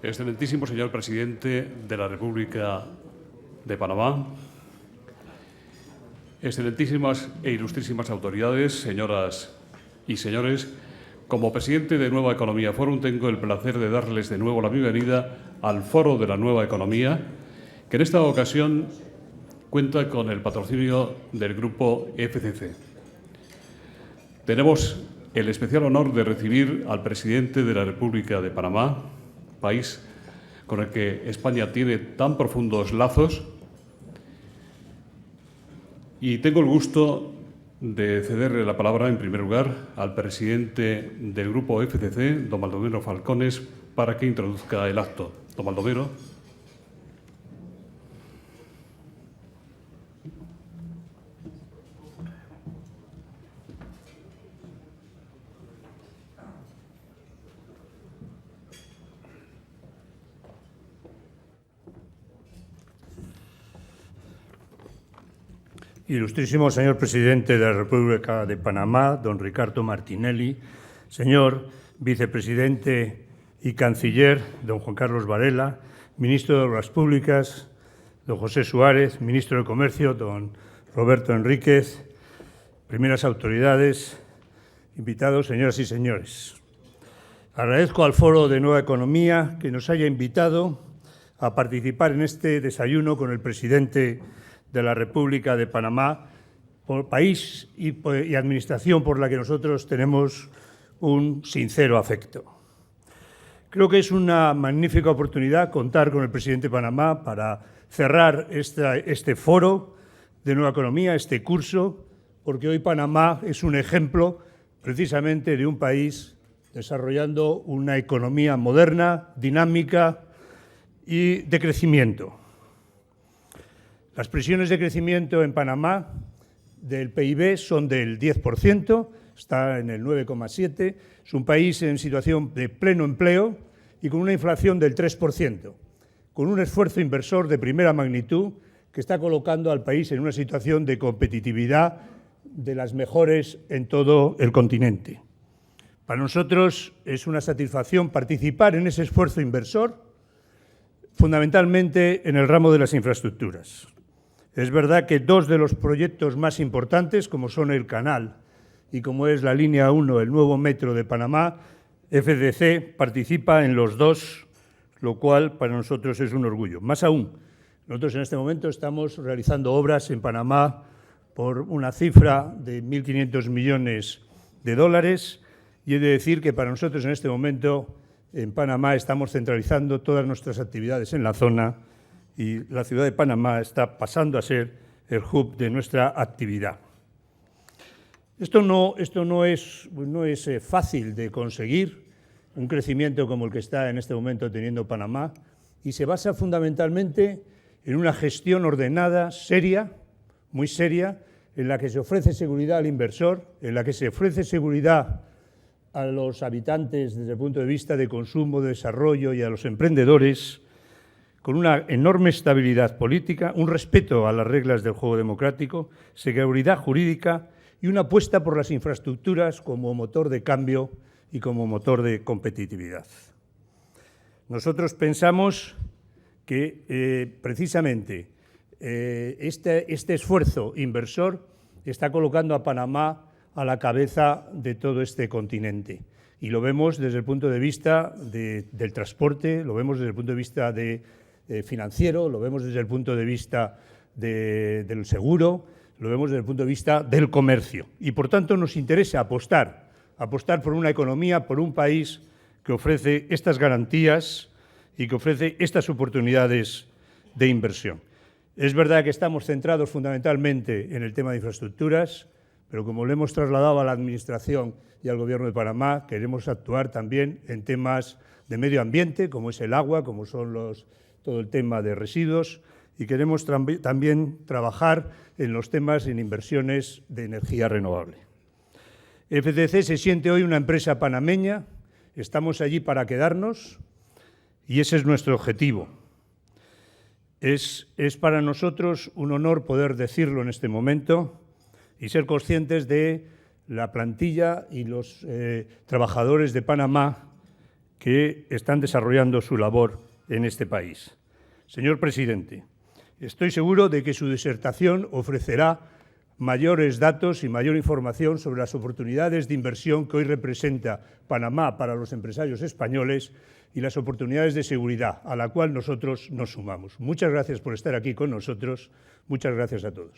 Excelentísimo señor presidente de la República de Panamá, excelentísimas e ilustrísimas autoridades, señoras y señores, como presidente de Nueva Economía Forum tengo el placer de darles de nuevo la bienvenida al Foro de la Nueva Economía, que en esta ocasión cuenta con el patrocinio del Grupo FCC. Tenemos el especial honor de recibir al presidente de la República de Panamá, país con el que España tiene tan profundos lazos, y tengo el gusto de cederle la palabra, en primer lugar, al presidente del Grupo FCC, don Baldomero Falcones, para que introduzca el acto. Don Baldomero. Ilustrísimo señor presidente de la República de Panamá, don Ricardo Martinelli, señor vicepresidente y canciller, don Juan Carlos Varela, ministro de Obras Públicas, don José Suárez, ministro de Comercio, don Roberto Enríquez, primeras autoridades, invitados, señoras y señores. Agradezco al Foro de Nueva Economía que nos haya invitado a participar en este desayuno con el presidente de la República de Panamá, país y administración por la que nosotros tenemos un sincero afecto. Creo que es una magnífica oportunidad contar con el presidente de Panamá para cerrar este foro de Nueva Economía, este curso, porque hoy Panamá es un ejemplo precisamente de un país desarrollando una economía moderna, dinámica y de crecimiento. Las previsiones de crecimiento en Panamá del PIB son del 10%, está en el 9,7%, es un país en situación de pleno empleo y con una inflación del 3%, con un esfuerzo inversor de primera magnitud que está colocando al país en una situación de competitividad de las mejores en todo el continente. Para nosotros es una satisfacción participar en ese esfuerzo inversor, fundamentalmente en el ramo de las infraestructuras. Es verdad que dos de los proyectos más importantes, como son el canal y como es la línea 1, el nuevo metro de Panamá, FCC participa en los dos, lo cual para nosotros es un orgullo. Más aún, nosotros en este momento estamos realizando obras en Panamá por una cifra de 1.500 millones de dólares y he de decir que para nosotros en este momento en Panamá estamos centralizando todas nuestras actividades en la zona y la ciudad de Panamá está pasando a ser el hub de nuestra actividad. Esto no es fácil de conseguir, un crecimiento como el que está en este momento teniendo Panamá, y se basa fundamentalmente en una gestión ordenada, seria, muy seria, en la que se ofrece seguridad al inversor, en la que se ofrece seguridad a los habitantes desde el punto de vista de consumo, de desarrollo y a los emprendedores, con una enorme estabilidad política, un respeto a las reglas del juego democrático, seguridad jurídica y una apuesta por las infraestructuras como motor de cambio y como motor de competitividad. Nosotros pensamos que precisamente este esfuerzo inversor está colocando a Panamá a la cabeza de todo este continente. Y lo vemos desde el punto de vista del transporte, lo vemos desde el punto de vista financiero, lo vemos desde el punto de vista del seguro, lo vemos desde el punto de vista del comercio. Y, por tanto, nos interesa apostar por una economía, por un país que ofrece estas garantías y que ofrece estas oportunidades de inversión. Es verdad que estamos centrados fundamentalmente en el tema de infraestructuras, pero como le hemos trasladado a la Administración y al Gobierno de Panamá, queremos actuar también en temas de medio ambiente, como es el agua, como son todo el tema de residuos, y queremos también trabajar en los temas en inversiones de energía renovable. FCC se siente hoy una empresa panameña, estamos allí para quedarnos y ese es nuestro objetivo. Es para nosotros un honor poder decirlo en este momento y ser conscientes de la plantilla y los trabajadores de Panamá que están desarrollando su labor en este país. Señor presidente, estoy seguro de que su disertación ofrecerá mayores datos y mayor información sobre las oportunidades de inversión que hoy representa Panamá para los empresarios españoles y las oportunidades de seguridad a la cual nosotros nos sumamos. Muchas gracias por estar aquí con nosotros. Muchas gracias a todos.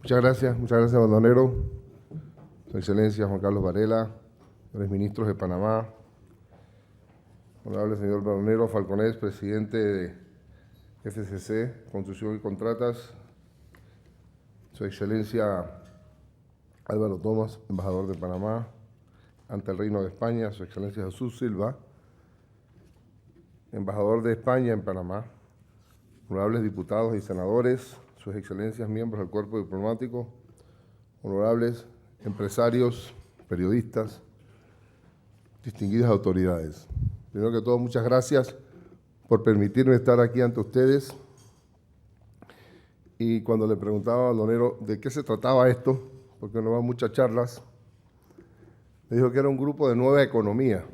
Muchas gracias, Balonero. Su Excelencia Juan Carlos Varela, señores ministros de Panamá, honorable señor Balonero Falconés, presidente de FCC, Construcción y Contratas, Su Excelencia Álvaro Tomás, embajador de Panamá ante el Reino de España, Su Excelencia Jesús Silva, embajador de España en Panamá, honorables diputados y senadores, Sus Excelencias, miembros del cuerpo diplomático, honorables empresarios, periodistas, distinguidas autoridades. Primero que todo, muchas gracias por permitirme estar aquí ante ustedes. Y cuando le preguntaba a Balonero de qué se trataba esto, porque no van muchas charlas, me dijo que era un grupo de nueva economía.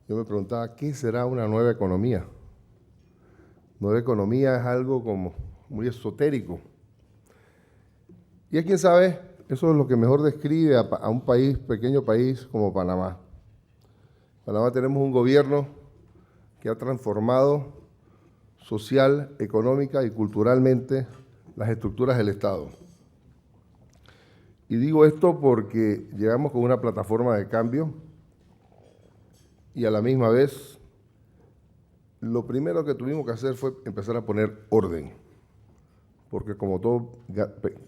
Yo me preguntaba, ¿qué será una nueva economía? Nueva economía es algo como muy esotérico. Y es, quién sabe, eso es lo que mejor describe a un país, pequeño país como Panamá. En Panamá tenemos un gobierno que ha transformado social, económica y culturalmente las estructuras del Estado. Y digo esto porque llegamos con una plataforma de cambio y a la misma vez lo primero que tuvimos que hacer fue empezar a poner orden. Porque como todo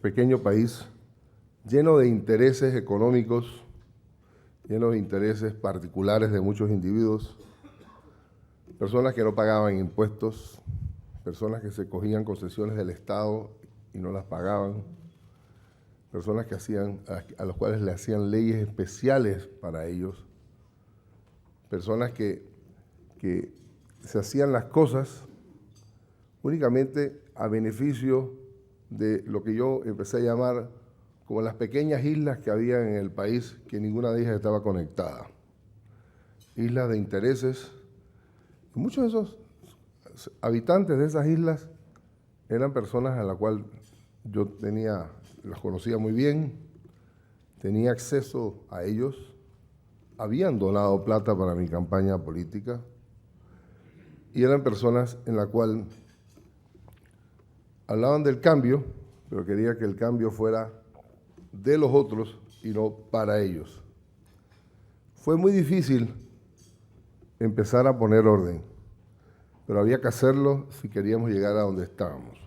pequeño país, lleno de intereses económicos, lleno de intereses particulares de muchos individuos, personas que no pagaban impuestos, personas que se cogían concesiones del Estado y no las pagaban, personas que a los cuales le hacían leyes especiales para ellos, personas que se hacían las cosas únicamente a beneficio de lo que yo empecé a llamar como las pequeñas islas que había en el país, que ninguna de ellas estaba conectada. Islas de intereses. Y muchos de esos habitantes de esas islas eran personas a las cuales yo las conocía muy bien, tenía acceso a ellos, habían donado plata para mi campaña política y eran personas en las cuales hablaban del cambio, pero quería que el cambio fuera de los otros y no para ellos. Fue muy difícil empezar a poner orden, pero había que hacerlo si queríamos llegar a donde estábamos.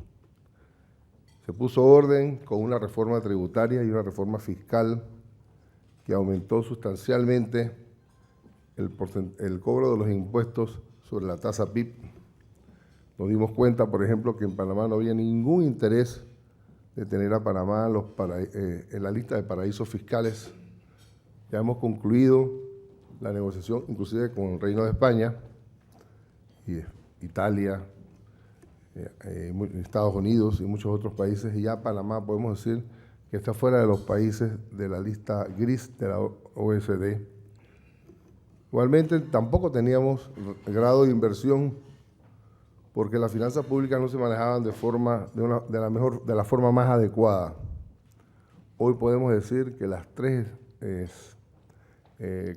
Se puso orden con una reforma tributaria y una reforma fiscal que aumentó sustancialmente el cobro de los impuestos sobre la tasa PIB. Nos dimos cuenta, por ejemplo, que en Panamá no había ningún interés de tener a Panamá en la lista de paraísos fiscales. Ya hemos concluido la negociación, inclusive con el Reino de España, y Italia, Estados Unidos y muchos otros países, y ya Panamá podemos decir que está fuera de los países de la lista gris de la OECD. Igualmente, tampoco teníamos grado de inversión porque las finanzas públicas no se manejaban de la forma más adecuada. Hoy podemos decir que las tres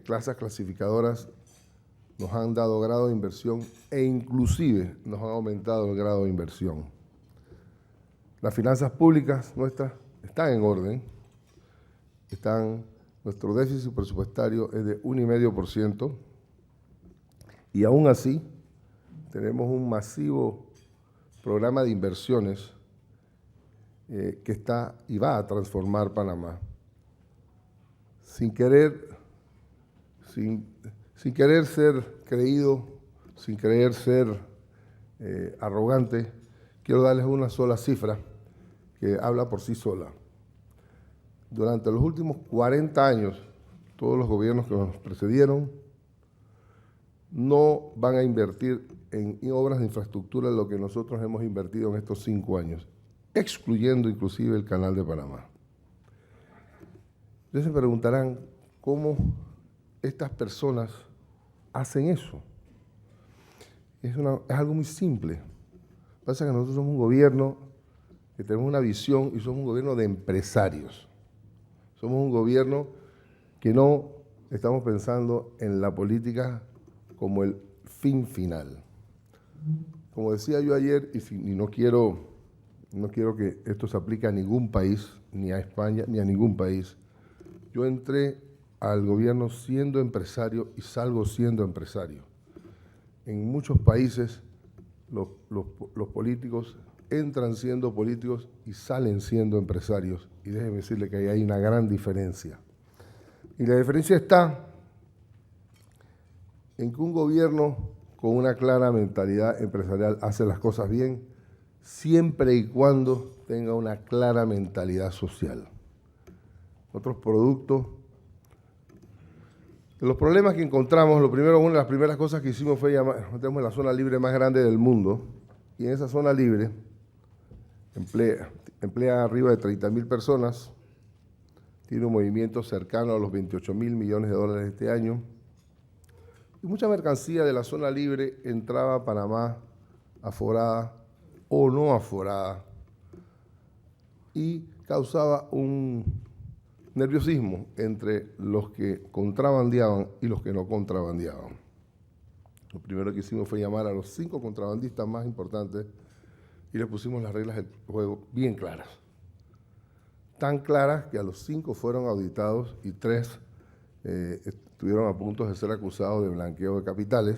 clases clasificadoras nos han dado grado de inversión e inclusive nos han aumentado el grado de inversión. Las finanzas públicas nuestras están en orden, nuestro déficit presupuestario es de 1,5% y aún así tenemos un masivo programa de inversiones que está y va a transformar Panamá. Sin querer sin querer ser creído, sin querer ser arrogante, quiero darles una sola cifra que habla por sí sola. Durante los últimos 40 años, todos los gobiernos que nos precedieron no van a invertir en obras de infraestructura lo que nosotros hemos invertido en estos 5 años, excluyendo inclusive el Canal de Panamá. Ustedes se preguntarán cómo estas personas hacen eso. Es algo muy simple. Pasa que nosotros somos un gobierno que tenemos una visión y somos un gobierno de empresarios. Somos un gobierno que no estamos pensando en la política como el fin final. Como decía yo ayer, y no quiero que esto se aplique a ningún país, ni a España, ni a ningún país. Yo entré al gobierno siendo empresario y salgo siendo empresario. En muchos países los políticos entran siendo políticos y salen siendo empresarios. Y déjeme decirle que ahí hay una gran diferencia. Y la diferencia está en que un gobierno con una clara mentalidad empresarial hace las cosas bien, siempre y cuando tenga una clara mentalidad social. Otros productos. De los problemas que encontramos, una de las primeras cosas que hicimos fue tenemos la zona libre más grande del mundo, y en esa zona libre emplea arriba de 30.000 personas, tiene un movimiento cercano a los 28.000 millones de dólares este año, y mucha mercancía de la zona libre entraba a Panamá aforada o no aforada, y causaba un nerviosismo entre los que contrabandeaban y los que no contrabandeaban. Lo primero que hicimos fue llamar a los 5 contrabandistas más importantes y les pusimos las reglas del juego bien claras. Tan claras que a los 5 fueron auditados y 3 estuvieron a punto de ser acusados de blanqueo de capitales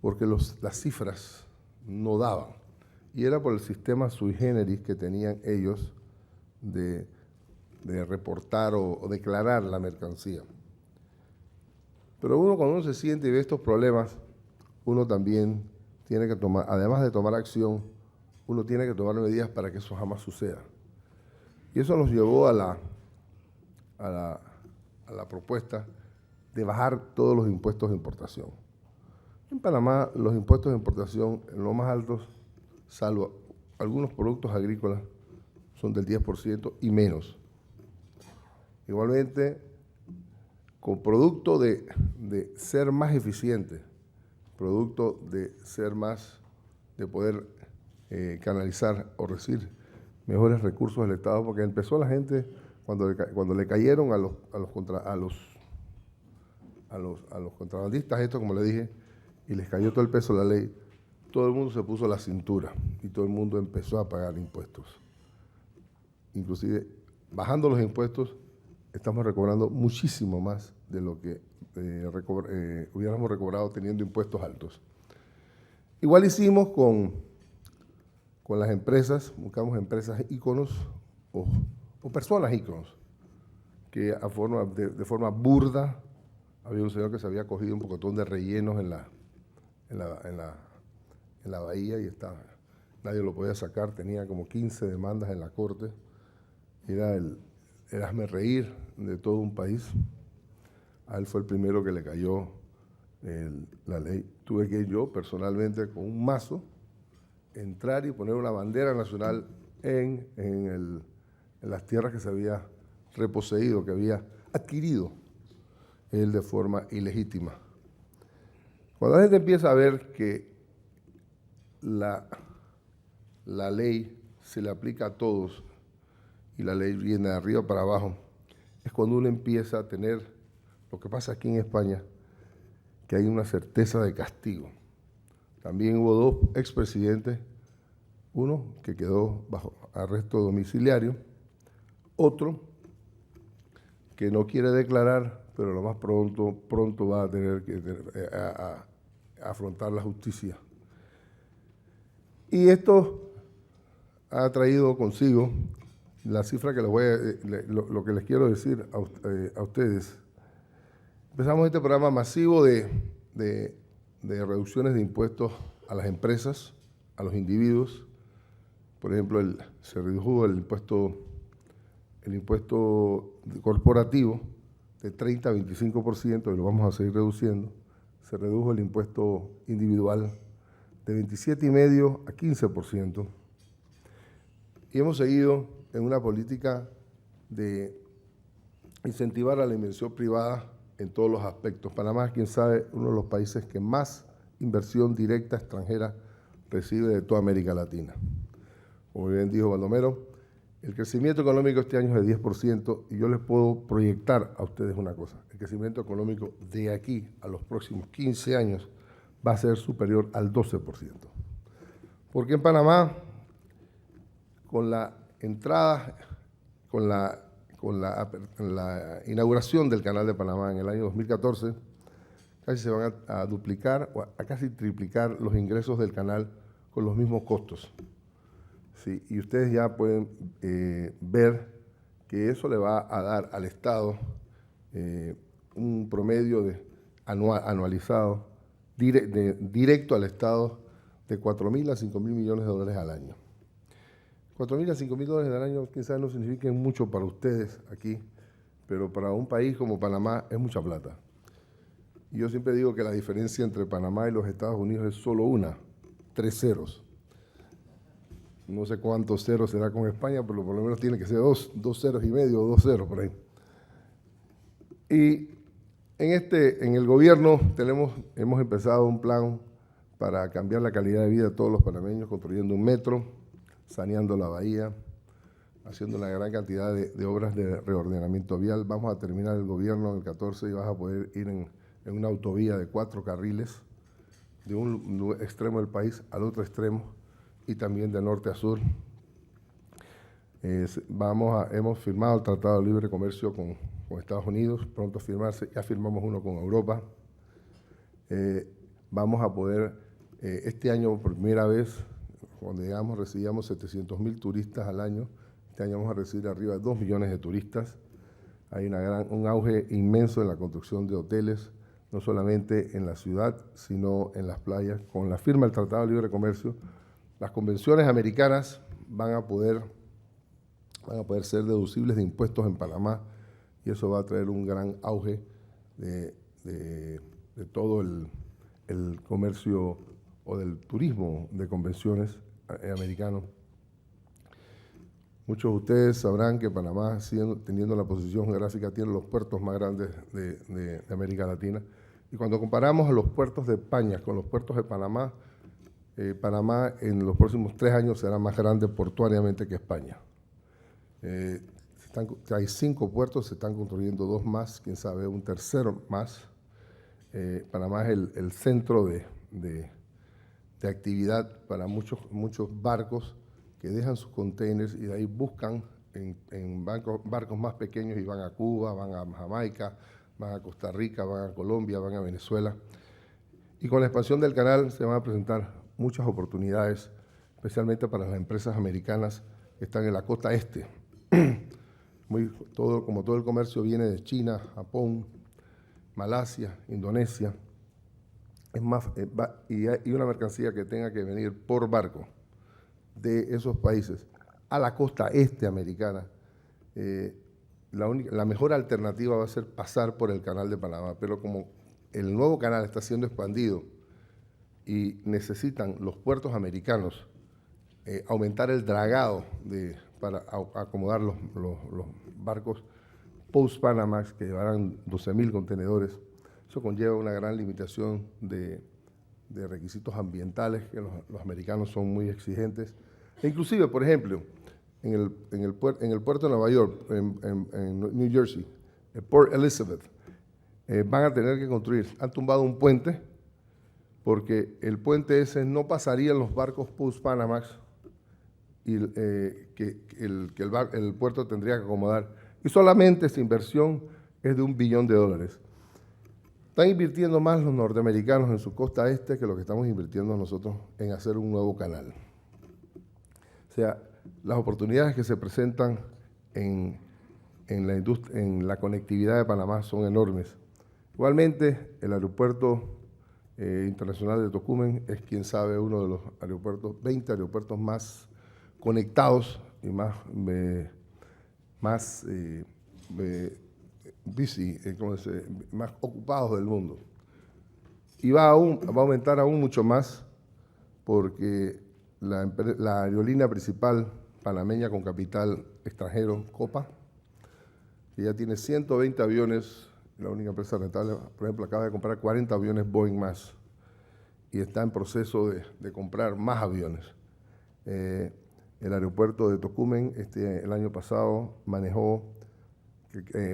porque las cifras no daban. Y era por el sistema sui generis que tenían ellos de reportar o declarar la mercancía. Pero cuando uno se siente y ve estos problemas, uno también tiene que tomar, además de tomar acción, uno tiene que tomar medidas para que eso jamás suceda. Y eso nos llevó a la propuesta de bajar todos los impuestos de importación. En Panamá, los impuestos de importación, en los más altos, salvo algunos productos agrícolas, son del 10% y menos. Igualmente, con producto de ser más eficiente, producto de poder canalizar o recibir mejores recursos del Estado, porque empezó la gente, cuando le cayeron a los contrabandistas, esto como le dije, y les cayó todo el peso de la ley, todo el mundo se puso la cintura y todo el mundo empezó a pagar impuestos. Inclusive, bajando los impuestos, estamos recobrando muchísimo más de lo que hubiéramos recobrado teniendo impuestos altos. Igual hicimos con las empresas, buscamos empresas íconos o personas íconos, que de forma burda, había un señor que se había cogido un pocotón de rellenos en la bahía y nadie lo podía sacar, tenía como 15 demandas en la corte, era el hazme reír de todo un país. A él fue el primero que le cayó la ley. Tuve que yo personalmente con un mazo entrar y poner una bandera nacional en las tierras que se había reposeído, que había adquirido él de forma ilegítima. Cuando la gente empieza a ver que la ley se le aplica a todos y la ley viene de arriba para abajo, es cuando uno empieza a tener lo que pasa aquí en España, que hay una certeza de castigo. También hubo 2 expresidentes, uno que quedó bajo arresto domiciliario, otro que no quiere declarar, pero lo más pronto va a tener que afrontar la justicia. Y esto ha traído consigo la cifra que lo que les quiero decir a ustedes, Empezamos este programa masivo de reducciones de impuestos a las empresas, a los individuos. Por ejemplo, se redujo el impuesto corporativo de 30 a 25%, y lo vamos a seguir reduciendo. Se redujo el impuesto individual de 27,5% a 15%. Y hemos seguido en una política de incentivar a la inversión privada en todos los aspectos. Panamá es, quién sabe, uno de los países que más inversión directa extranjera recibe de toda América Latina. Como bien dijo Baldomero, el crecimiento económico este año es de 10%, y yo les puedo proyectar a ustedes una cosa: el crecimiento económico de aquí a los próximos 15 años va a ser superior al 12%. Porque en Panamá, con la entrada, con la inauguración del Canal de Panamá en el año 2014, casi se van a duplicar o a casi triplicar los ingresos del canal con los mismos costos. Sí, y ustedes ya pueden ver que eso le va a dar al Estado un promedio anualizado directo al Estado de 4.000 a 5.000 millones de dólares al año. 4.000 a 5.000 dólares al año quizás no signifiquen mucho para ustedes aquí, pero para un país como Panamá es mucha plata. Y yo siempre digo que la diferencia entre Panamá y los Estados Unidos es solo una: 3 ceros. No sé cuántos ceros será con España, pero por lo menos tiene que ser 2 ceros y medio o 2 ceros por ahí. Y en el gobierno hemos empezado un plan para cambiar la calidad de vida de todos los panameños, construyendo un metro, saneando la bahía, haciendo una gran cantidad de obras de reordenamiento vial. Vamos a terminar el gobierno el 14 y vas a poder ir en una autovía de 4 carriles de un extremo del país al otro extremo, y también de norte a sur. Hemos firmado el Tratado de Libre Comercio con Estados Unidos, pronto a firmarse. Ya firmamos uno con Europa. Vamos a poder, este año por primera vez, cuando llegamos recibíamos 700,000 turistas al año. Este año vamos a recibir arriba de 2 millones de turistas. Hay un auge inmenso en la construcción de hoteles, no solamente en la ciudad, sino en las playas. Con la firma del Tratado de Libre Comercio, las convenciones americanas van a poder ser deducibles de impuestos en Panamá, y eso va a traer un gran auge de todo el comercio o del turismo de convenciones americano. Muchos de ustedes sabrán que Panamá, teniendo la posición geográfica, tiene los puertos más grandes de América Latina. Y cuando comparamos a los puertos de España con los puertos de Panamá, Panamá en los próximos 3 años será más grande portuariamente que España. Hay 5 puertos, se están construyendo 2 más, quién sabe, un tercero más. Panamá es el centro de actividad para muchos barcos que dejan sus containers y de ahí buscan en barcos más pequeños y van a Cuba, van a Jamaica, van a Costa Rica, van a Colombia, van a Venezuela. Y con la expansión del canal se van a presentar muchas oportunidades, especialmente para las empresas americanas que están en la costa este. Como todo el comercio viene de China, Japón, Malasia, Indonesia, y una mercancía que tenga que venir por barco de esos países a la costa este americana, la mejor alternativa va a ser pasar por el Canal de Panamá. Pero como el nuevo canal está siendo expandido y necesitan los puertos americanos aumentar el dragado para acomodar los barcos post-Panamax, que llevarán 12,000 contenedores, eso conlleva una gran limitación de requisitos ambientales, que los americanos son muy exigentes. E inclusive, por ejemplo, en el puerto de Nueva York, en New Jersey, el Port Elizabeth, van a tener que construir, han tumbado un puente, porque el puente ese no pasarían los barcos post-Panamax, y que el puerto tendría que acomodar. Y solamente esta inversión es de $1 billón. Están invirtiendo más los norteamericanos en su costa este que lo que estamos invirtiendo nosotros en hacer un nuevo canal. O sea, las oportunidades que se presentan en la conectividad de Panamá son enormes. Igualmente, el aeropuerto internacional de Tocumen es, quién sabe, uno de los aeropuertos, 20 aeropuertos más conectados y más busy, más ocupados del mundo. Y va a aumentar aún mucho más porque la aerolínea principal panameña con capital extranjero, Copa, que ya tiene 120 aviones, la única empresa rentable, por ejemplo, acaba de comprar 40 aviones Boeing más y está en proceso de comprar más aviones. El aeropuerto de Tocumen el año pasado manejó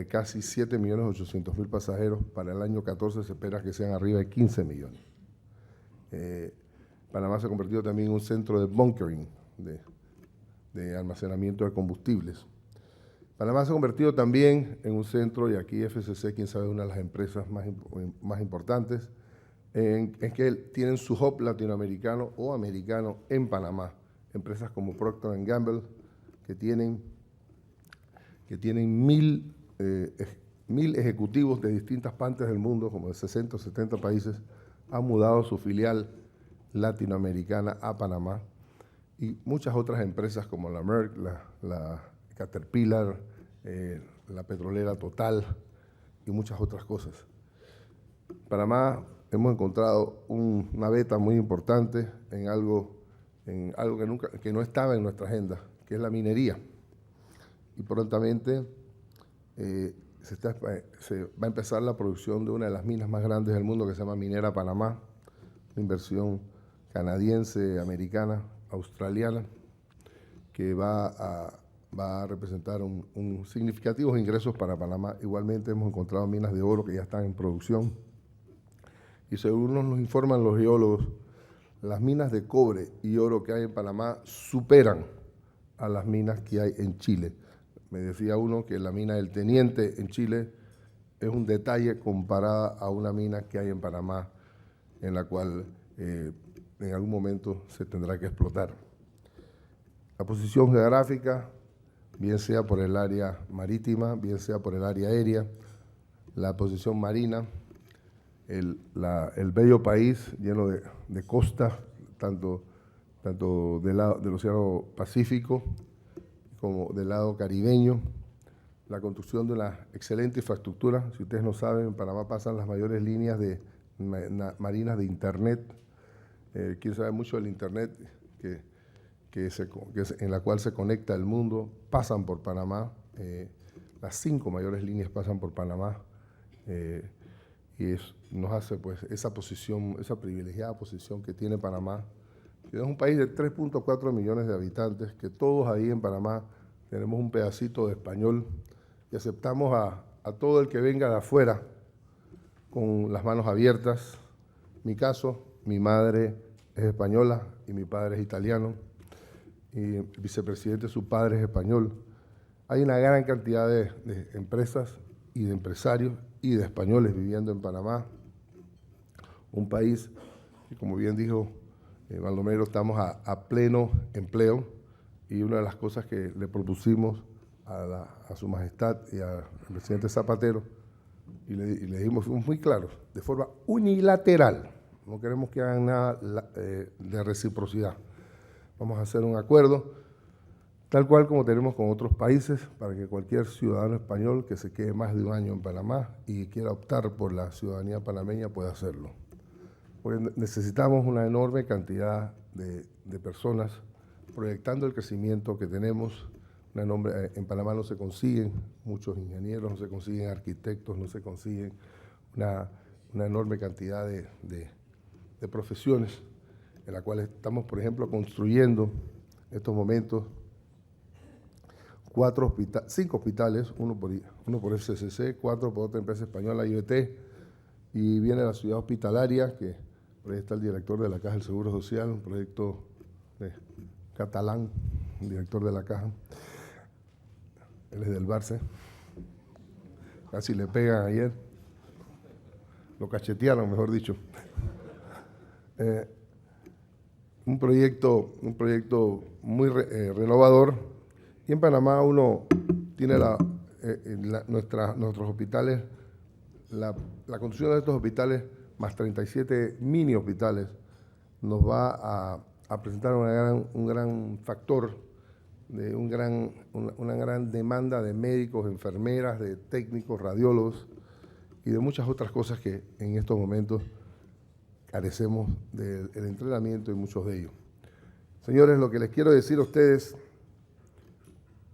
casi 7.800.000 pasajeros. Para el año 14 se espera que sean arriba de 15 millones. Panamá se ha convertido también en un centro de bunkering, de almacenamiento de combustibles. Panamá se ha convertido también en un centro, y aquí FCC, quién sabe, una de las empresas más importantes, en que tienen su hub latinoamericano o americano en Panamá. Empresas como Procter & Gamble, que tienen 1.000 ejecutivos de distintas partes del mundo, como de 60 o 70 países, han mudado su filial latinoamericana a Panamá. Y muchas otras empresas como la Merck, la Caterpillar, la petrolera Total y muchas otras cosas. Panamá hemos encontrado una beta muy importante en algo que no estaba en nuestra agenda, que es la minería. Y prontamente se va a empezar la producción de una de las minas más grandes del mundo, que se llama Minera Panamá, una inversión canadiense, americana, australiana, que va a representar significativos ingresos para Panamá. Igualmente hemos encontrado minas de oro que ya están en producción. Y según nos informan los geólogos, las minas de cobre y oro que hay en Panamá superan a las minas que hay en Chile. Me decía uno que la mina del Teniente en Chile es un detalle comparada a una mina que hay en Panamá, en la cual en algún momento se tendrá que explotar. La posición geográfica, bien sea por el área marítima, bien sea por el área aérea, la posición marina, el bello país lleno de costas, tanto del Océano Pacífico como del lado caribeño, la construcción de una excelente infraestructura. Si ustedes no saben, en Panamá pasan las mayores líneas marinas de Internet. Quien sabe mucho del Internet, en la cual se conecta el mundo, pasan por Panamá. Las 5 mayores líneas pasan por Panamá. Y nos hace pues esa posición, esa privilegiada posición que tiene Panamá, que es un país de 3.4 millones de habitantes, que todos ahí en Panamá tenemos un pedacito de español y aceptamos a todo el que venga de afuera con las manos abiertas. En mi caso, mi madre es española y mi padre es italiano, y el vicepresidente, su padre es español. Hay una gran cantidad de empresas y de empresarios y de españoles viviendo en Panamá, un país que, como bien dijo Baldomero, estamos a pleno empleo, y una de las cosas que le propusimos a su majestad y al presidente Zapatero, y le dijimos, fuimos muy claros, de forma unilateral, no queremos que hagan nada de reciprocidad, vamos a hacer un acuerdo tal cual como tenemos con otros países, para que cualquier ciudadano español que se quede más de un año en Panamá y quiera optar por la ciudadanía panameña pueda hacerlo. Porque necesitamos una enorme cantidad de personas proyectando el crecimiento que tenemos. En Panamá no se consiguen muchos ingenieros, no se consiguen arquitectos, no se consiguen una enorme cantidad de profesiones, en la cual estamos, por ejemplo, construyendo en estos momentos 5 hospitales, uno por FCC, 4 por otra empresa española, IBT, y viene la ciudad hospitalaria, que por ahí está el director de la Caja del Seguro Social, un proyecto catalán, el director de la Caja, él es del Barça, casi le pegan ayer, lo cachetearon, mejor dicho. Un proyecto muy renovador. Y en Panamá uno tiene nuestros hospitales la construcción de estos hospitales, más 37 mini hospitales, nos va a presentar un gran factor, de una gran demanda de médicos, enfermeras, de técnicos, radiólogos y de muchas otras cosas que en estos momentos carecemos del entrenamiento y muchos de ellos. Señores, lo que les quiero decir a ustedes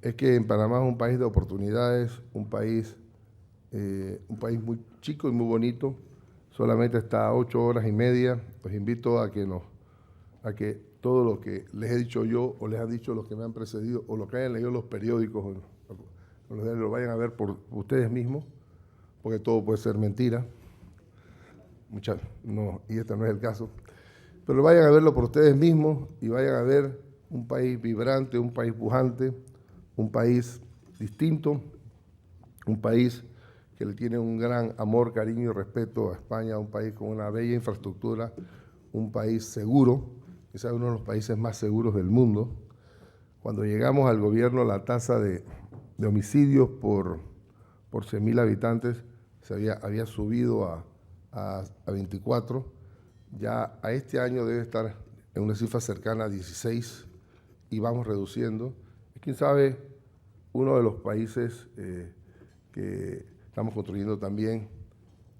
es que en Panamá es un país de oportunidades, un país muy chico y muy bonito, solamente está a 8 horas y media. Los invito a que todo lo que les he dicho yo o les han dicho los que me han precedido o lo que hayan leído los periódicos o lo vayan a ver por ustedes mismos, porque todo puede ser mentira. Y este no es el caso. Pero vayan a verlo por ustedes mismos y vayan a ver un país vibrante, un país pujante, un país distinto, un país que le tiene un gran amor, cariño y respeto a España, un país con una bella infraestructura, un país seguro, quizás uno de los países más seguros del mundo. Cuando llegamos al gobierno, la tasa de homicidios por 100.000 habitantes había subido a 24. Ya a este año debe estar en una cifra cercana a 16 y vamos reduciendo. Quién sabe, uno de los países que estamos construyendo también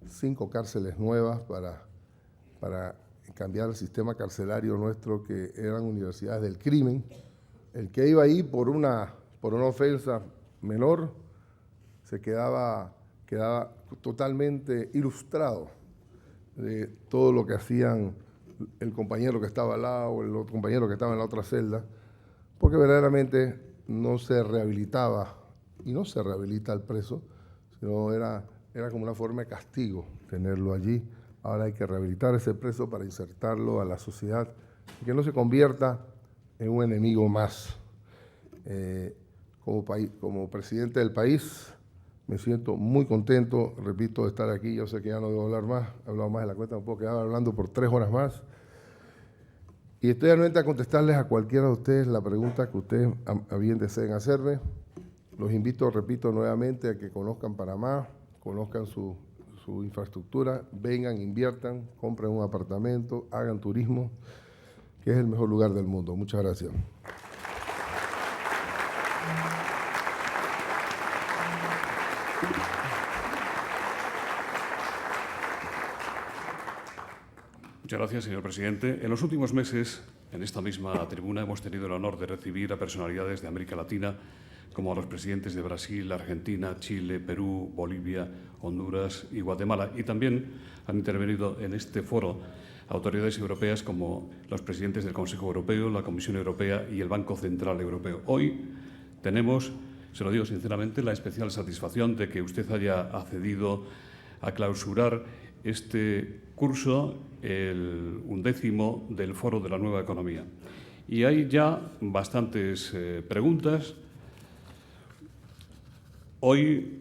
5 cárceles nuevas para cambiar el sistema carcelario nuestro, que eran universidades del crimen. El que iba ahí por una ofensa menor se quedaba totalmente ilustrado de todo lo que hacían el compañero que estaba al lado o el otro compañero que estaba en la otra celda, porque verdaderamente no se rehabilitaba y no se rehabilita al preso, sino era como una forma de castigo tenerlo allí. Ahora hay que rehabilitar a ese preso para insertarlo a la sociedad y que no se convierta en un enemigo más. Como presidente del país, me siento muy contento, repito, de estar aquí. Yo sé que ya no debo hablar más, he hablado más de la cuenta, me puedo quedar hablando por 3 horas más. Y estoy anuente a contestarles a cualquiera de ustedes la pregunta que ustedes a bien deseen hacerme. Los invito, repito nuevamente, a que conozcan Panamá, conozcan su infraestructura, vengan, inviertan, compren un apartamento, hagan turismo, que es el mejor lugar del mundo. Muchas gracias. Muchas gracias, señor presidente. En los últimos meses, en esta misma tribuna, hemos tenido el honor de recibir a personalidades de América Latina, como a los presidentes de Brasil, Argentina, Chile, Perú, Bolivia, Honduras y Guatemala. Y también han intervenido en este foro autoridades europeas como los presidentes del Consejo Europeo, la Comisión Europea y el Banco Central Europeo. Hoy tenemos, se lo digo sinceramente, la especial satisfacción de que usted haya accedido a clausurar este curso, el 11º del Foro de la Nueva Economía. Y hay ya bastantes preguntas. Hoy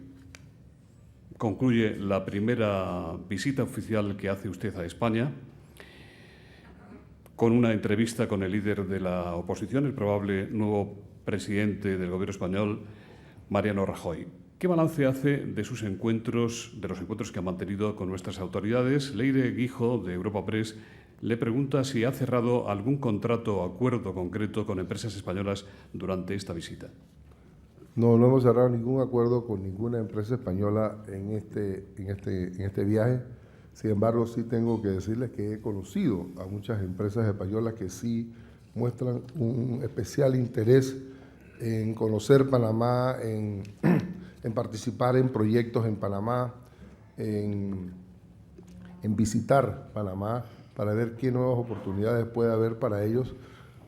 concluye la primera visita oficial que hace usted a España, con una entrevista con el líder de la oposición, el probable nuevo presidente del Gobierno español, Mariano Rajoy. ¿Qué balance hace de sus encuentros, de los encuentros que ha mantenido con nuestras autoridades? Leire Guijo, de Europa Press, le pregunta si ha cerrado algún contrato o acuerdo concreto con empresas españolas durante esta visita. No hemos cerrado ningún acuerdo con ninguna empresa española en este viaje. Sin embargo, sí tengo que decirles que he conocido a muchas empresas españolas que sí muestran un especial interés en conocer Panamá, en participar en proyectos en Panamá, en visitar Panamá para ver qué nuevas oportunidades puede haber para ellos,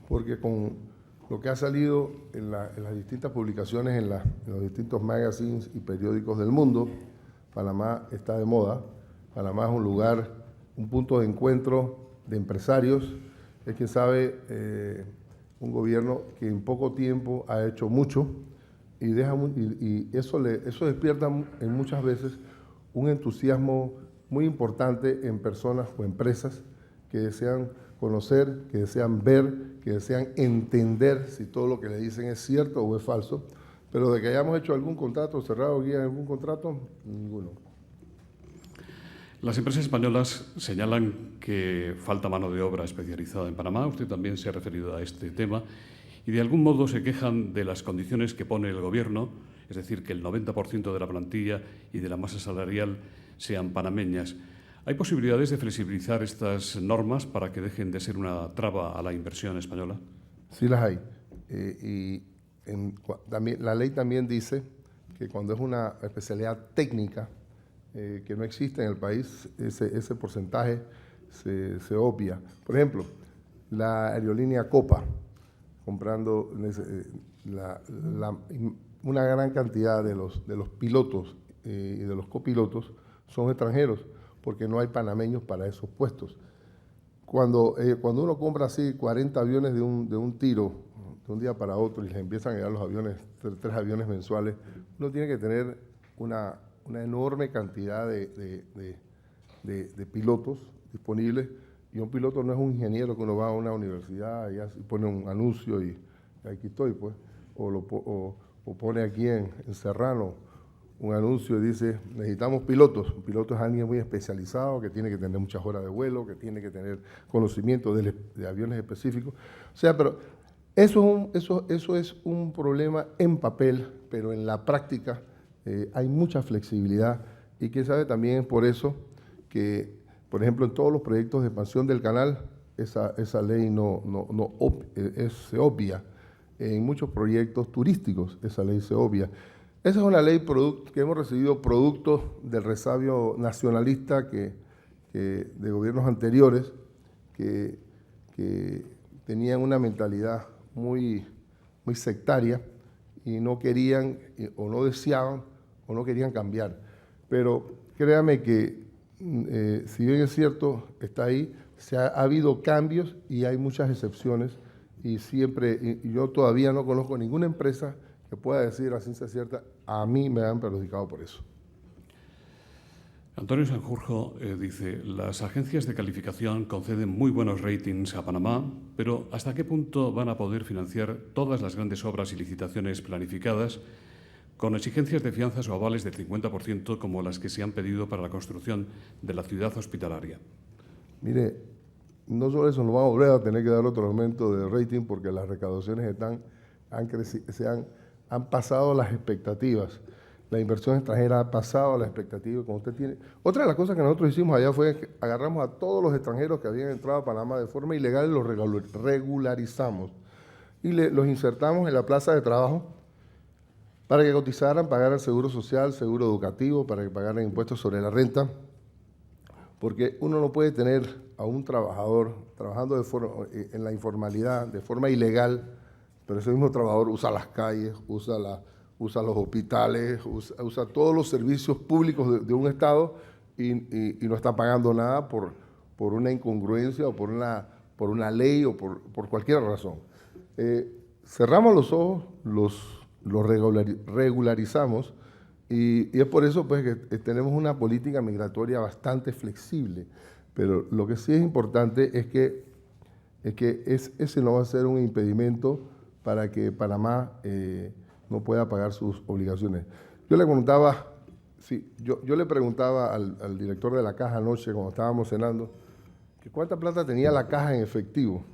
porque con lo que ha salido en las distintas publicaciones, en los distintos magazines y periódicos del mundo, Panamá está de moda. Panamá es un lugar, un punto de encuentro de empresarios. Es, quien sabe, un gobierno que en poco tiempo ha hecho mucho y eso despierta en muchas veces un entusiasmo muy importante en personas o empresas que desean conocer, que desean ver, que desean entender si todo lo que le dicen es cierto o es falso. Pero de que hayamos hecho algún contrato, cerrado guía algún contrato, ninguno. Las empresas españolas señalan que falta mano de obra especializada en Panamá. Usted también se ha referido a este tema y de algún modo se quejan de las condiciones que pone el Gobierno, es decir, que el 90% de la plantilla y de la masa salarial sean panameñas. ¿Hay posibilidades de flexibilizar estas normas para que dejen de ser una traba a la inversión española? Sí las hay. También, la ley también dice que cuando es una especialidad técnica que no existe en el país, ese porcentaje se obvia. Por ejemplo, la aerolínea Copa, comprando una gran cantidad de los pilotos y de los copilotos son extranjeros, porque no hay panameños para esos puestos. Cuando uno compra así 40 aviones de un tiro, de un día para otro, y les empiezan a llegar los aviones, 3 aviones mensuales, uno tiene que tener una enorme cantidad de pilotos disponibles, y un piloto no es un ingeniero que uno va a una universidad y pone un anuncio y aquí estoy, pues, o pone aquí en Serrano un anuncio y dice, necesitamos pilotos. Un piloto es alguien muy especializado, que tiene que tener muchas horas de vuelo, que tiene que tener conocimiento de aviones específicos. O sea, pero eso es un problema en papel, pero en la práctica hay mucha flexibilidad, y quién sabe, también es por eso que, por ejemplo, en todos los proyectos de expansión del canal, esa ley se obvia. En muchos proyectos turísticos esa ley se obvia. Esa es una ley que hemos recibido producto del resabio nacionalista de gobiernos anteriores que tenían una mentalidad muy sectaria y no querían o no deseaban o no querían cambiar. Pero créame que si bien es cierto, está ahí, ha habido cambios y hay muchas excepciones, y yo todavía no conozco ninguna empresa que pueda decir a ciencia cierta, a mí me han perjudicado por eso. Antonio Sanjurjo dice, las agencias de calificación conceden muy buenos ratings a Panamá, pero ¿hasta qué punto van a poder financiar todas las grandes obras y licitaciones planificadas con exigencias de fianzas o avales del 50% como las que se han pedido para la construcción de la ciudad hospitalaria? Mire, no solo eso, nos vamos a volver a tener que dar otro aumento de rating porque las recaudaciones han pasado las expectativas. La inversión extranjera ha pasado las expectativas. Como usted tiene. Otra de las cosas que nosotros hicimos allá fue que agarramos a todos los extranjeros que habían entrado a Panamá de forma ilegal y los regularizamos. Y los insertamos en la plaza de trabajo para que cotizaran, pagaran seguro social, seguro educativo, para que pagaran impuestos sobre la renta. Porque uno no puede tener a un trabajador trabajando en la informalidad, de forma ilegal, pero ese mismo trabajador usa las calles, usa los hospitales, usa todos los servicios públicos de un Estado y no está pagando nada por una incongruencia o por una ley o por cualquier razón. Cerramos los ojos, los regularizamos, y es por eso pues, que tenemos una política migratoria bastante flexible. Pero lo que sí es importante es que ese no va a ser un impedimento para que Panamá no pueda pagar sus obligaciones. Yo le preguntaba al director de la caja anoche, cuando estábamos cenando, que cuánta plata tenía la caja en efectivo.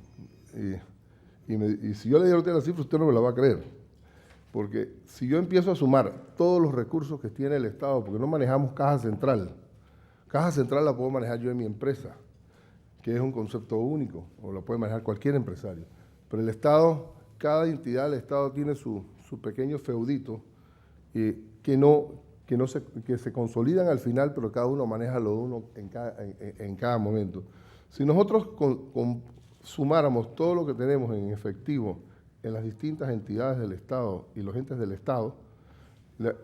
Y si yo le diera a usted la cifra, usted no me la va a creer. Porque si yo empiezo a sumar todos los recursos que tiene el Estado, porque no manejamos caja central la puedo manejar yo en mi empresa, que es un concepto único, o la puede manejar cualquier empresario. Pero el Estado, cada entidad del Estado tiene su pequeño feudito que se consolidan al final, pero cada uno maneja lo de uno en cada momento. Si nosotros sumáramos todo lo que tenemos en efectivo en las distintas entidades del Estado y los entes del Estado,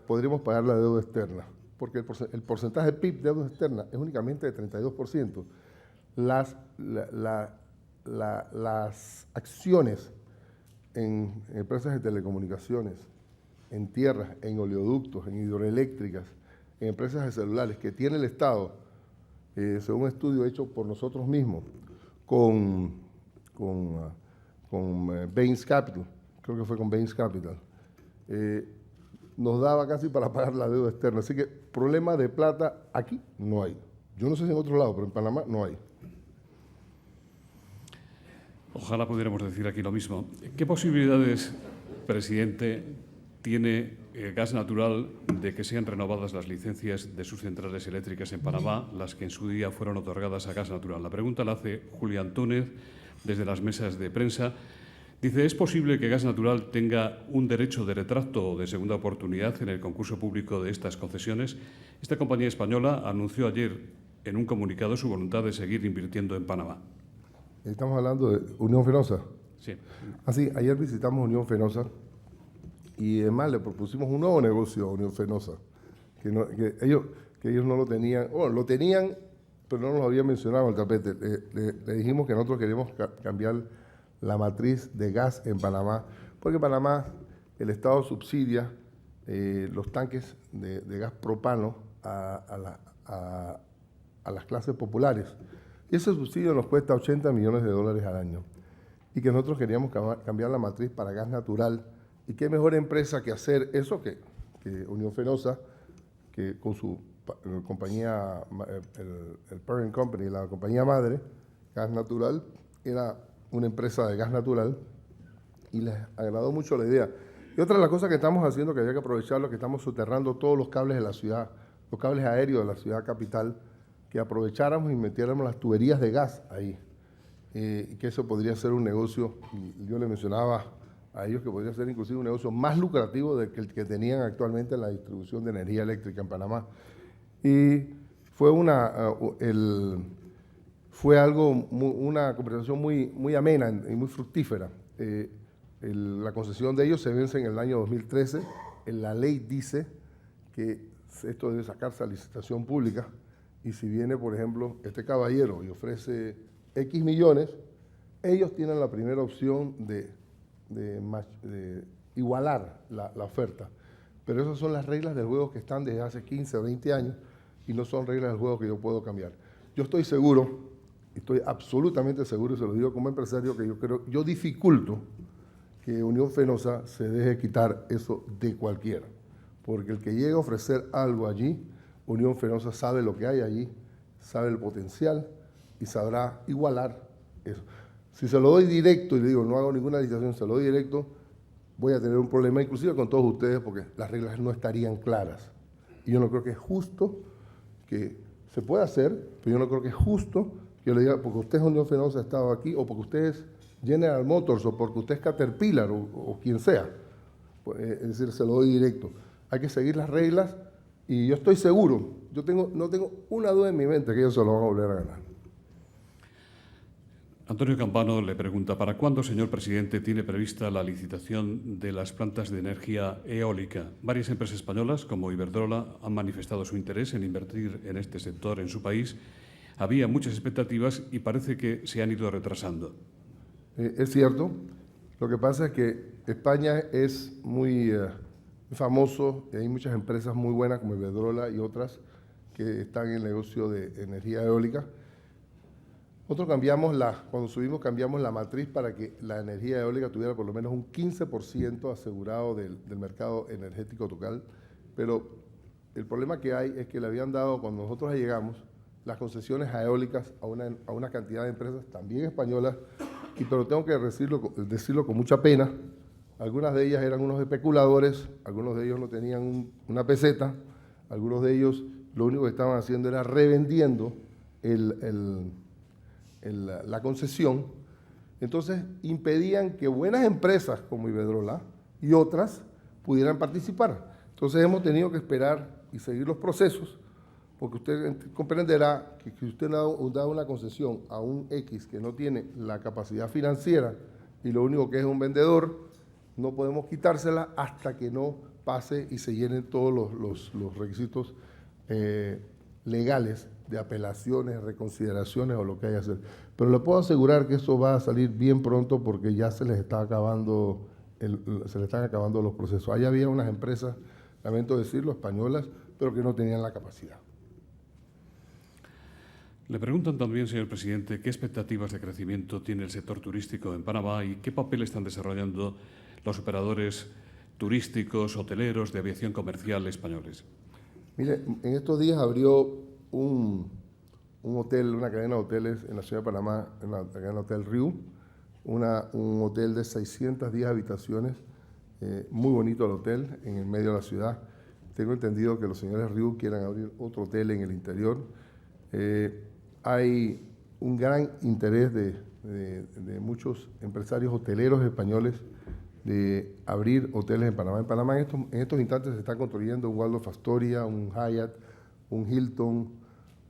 podríamos pagar la deuda externa, porque el porcentaje PIB de deuda externa es únicamente de 32%. Las acciones en empresas de telecomunicaciones, en tierras, en oleoductos, en hidroeléctricas, en empresas de celulares que tiene el Estado, según un estudio hecho por nosotros mismos, con Bain Capital, creo que fue con Bain Capital, nos daba casi para pagar la deuda externa. Así que problema de plata aquí no hay. Yo no sé si en otro lado, pero en Panamá no hay. Ojalá pudiéramos decir aquí lo mismo. ¿Qué posibilidades, presidente, tiene el gas natural de que sean renovadas las licencias de sus centrales eléctricas en Panamá, las que en su día fueron otorgadas a Gas Natural? La pregunta la hace Julián Túnez desde las mesas de prensa. Dice, ¿es posible que Gas Natural tenga un derecho de retracto o de segunda oportunidad en el concurso público de estas concesiones? Esta compañía española anunció ayer en un comunicado su voluntad de seguir invirtiendo en Panamá. Estamos hablando de Unión Fenosa. Sí. Así, ayer visitamos Unión Fenosa y además le propusimos un nuevo negocio a Unión Fenosa, que ellos no lo tenían, bueno, lo tenían, pero no nos lo habían mencionado en el tapete. Le dijimos que nosotros queremos cambiar la matriz de gas en Panamá, porque en Panamá el Estado subsidia los tanques de gas propano a las clases populares. Y ese subsidio nos cuesta $80 millones al año. Y que nosotros queríamos cambiar la matriz para gas natural. Y qué mejor empresa que hacer eso que Unión Fenosa, que con su compañía, el parent company, la compañía madre, Gas Natural, era una empresa de gas natural y les agradó mucho la idea. Y otra de las cosas que estamos haciendo, que había que aprovecharlo, que estamos soterrando todos los cables de la ciudad, los cables aéreos de la ciudad capital, que aprovecháramos y metiéramos las tuberías de gas ahí. Y que eso podría ser un negocio, y yo le mencionaba a ellos que podría ser inclusive un negocio más lucrativo del que el que tenían actualmente en la distribución de energía eléctrica en Panamá. Y fue una conversación muy amena y muy fructífera. La concesión de ellos se vence en el año 2013. La ley dice que esto debe sacarse a licitación pública. Y si viene, por ejemplo, este caballero y ofrece X millones, ellos tienen la primera opción de igualar la oferta. Pero esas son las reglas del juego que están desde hace 15 o 20 años y no son reglas del juego que yo puedo cambiar. Yo estoy seguro, estoy absolutamente seguro, y se lo digo como empresario, que yo dificulto que Unión Fenosa se deje quitar eso de cualquiera. Porque el que llegue a ofrecer algo allí, Unión Fenosa sabe lo que hay allí, sabe el potencial y sabrá igualar eso. Si se lo doy directo y le digo no hago ninguna licitación, se lo doy directo, voy a tener un problema inclusive con todos ustedes porque las reglas no estarían claras. Y yo no creo que es justo que se pueda hacer, pero yo no creo que es justo que yo le diga porque usted es Unión Fenosa, ha estado aquí, o porque usted es General Motors, o porque usted es Caterpillar, o quien sea. Es decir, se lo doy directo. Hay que seguir las reglas. Y yo estoy seguro, no tengo una duda en mi mente que ellos se lo van a volver a ganar. Antonio Campano le pregunta, ¿para cuándo, señor presidente, tiene prevista la licitación de las plantas de energía eólica? Varias empresas españolas, como Iberdrola, han manifestado su interés en invertir en este sector en su país. Había muchas expectativas y parece que se han ido retrasando. Es cierto. Lo que pasa es que España es muy famoso, y hay muchas empresas muy buenas como Iberdrola y otras que están en el negocio de energía eólica. Nosotros cuando subimos cambiamos la matriz para que la energía eólica tuviera por lo menos un 15% asegurado del mercado energético total, pero el problema que hay es que le habían dado, cuando nosotros llegamos, las concesiones a eólicas a una cantidad de empresas también españolas, pero tengo que decirlo con mucha pena. Algunas de ellas eran unos especuladores, algunos de ellos no tenían una peseta, algunos de ellos lo único que estaban haciendo era revendiendo la concesión. Entonces impedían que buenas empresas como Iberdrola y otras pudieran participar. Entonces hemos tenido que esperar y seguir los procesos, porque usted comprenderá que si usted da una concesión a un X que no tiene la capacidad financiera y lo único que es un vendedor, no podemos quitársela hasta que no pase y se llenen todos los requisitos legales de apelaciones, reconsideraciones o lo que haya que hacer. Pero le puedo asegurar que eso va a salir bien pronto porque ya se les están acabando los procesos. Ahí había unas empresas, lamento decirlo, españolas, pero que no tenían la capacidad. Le preguntan también, señor presidente, qué expectativas de crecimiento tiene el sector turístico en Panamá y qué papel están desarrollando los operadores turísticos, hoteleros, de aviación comercial españoles. Mire, en estos días abrió un un hotel, una cadena de hoteles en la ciudad de Panamá, en la cadena Hotel Riu, un hotel de 610 habitaciones, muy bonito el hotel, en el medio de la ciudad. Tengo entendido que los señores Riu quieran abrir otro hotel en el interior. Hay un gran interés de muchos empresarios hoteleros españoles de abrir hoteles en Panamá. En Panamá en estos instantes se está construyendo un Waldorf Astoria, un Hyatt, un Hilton,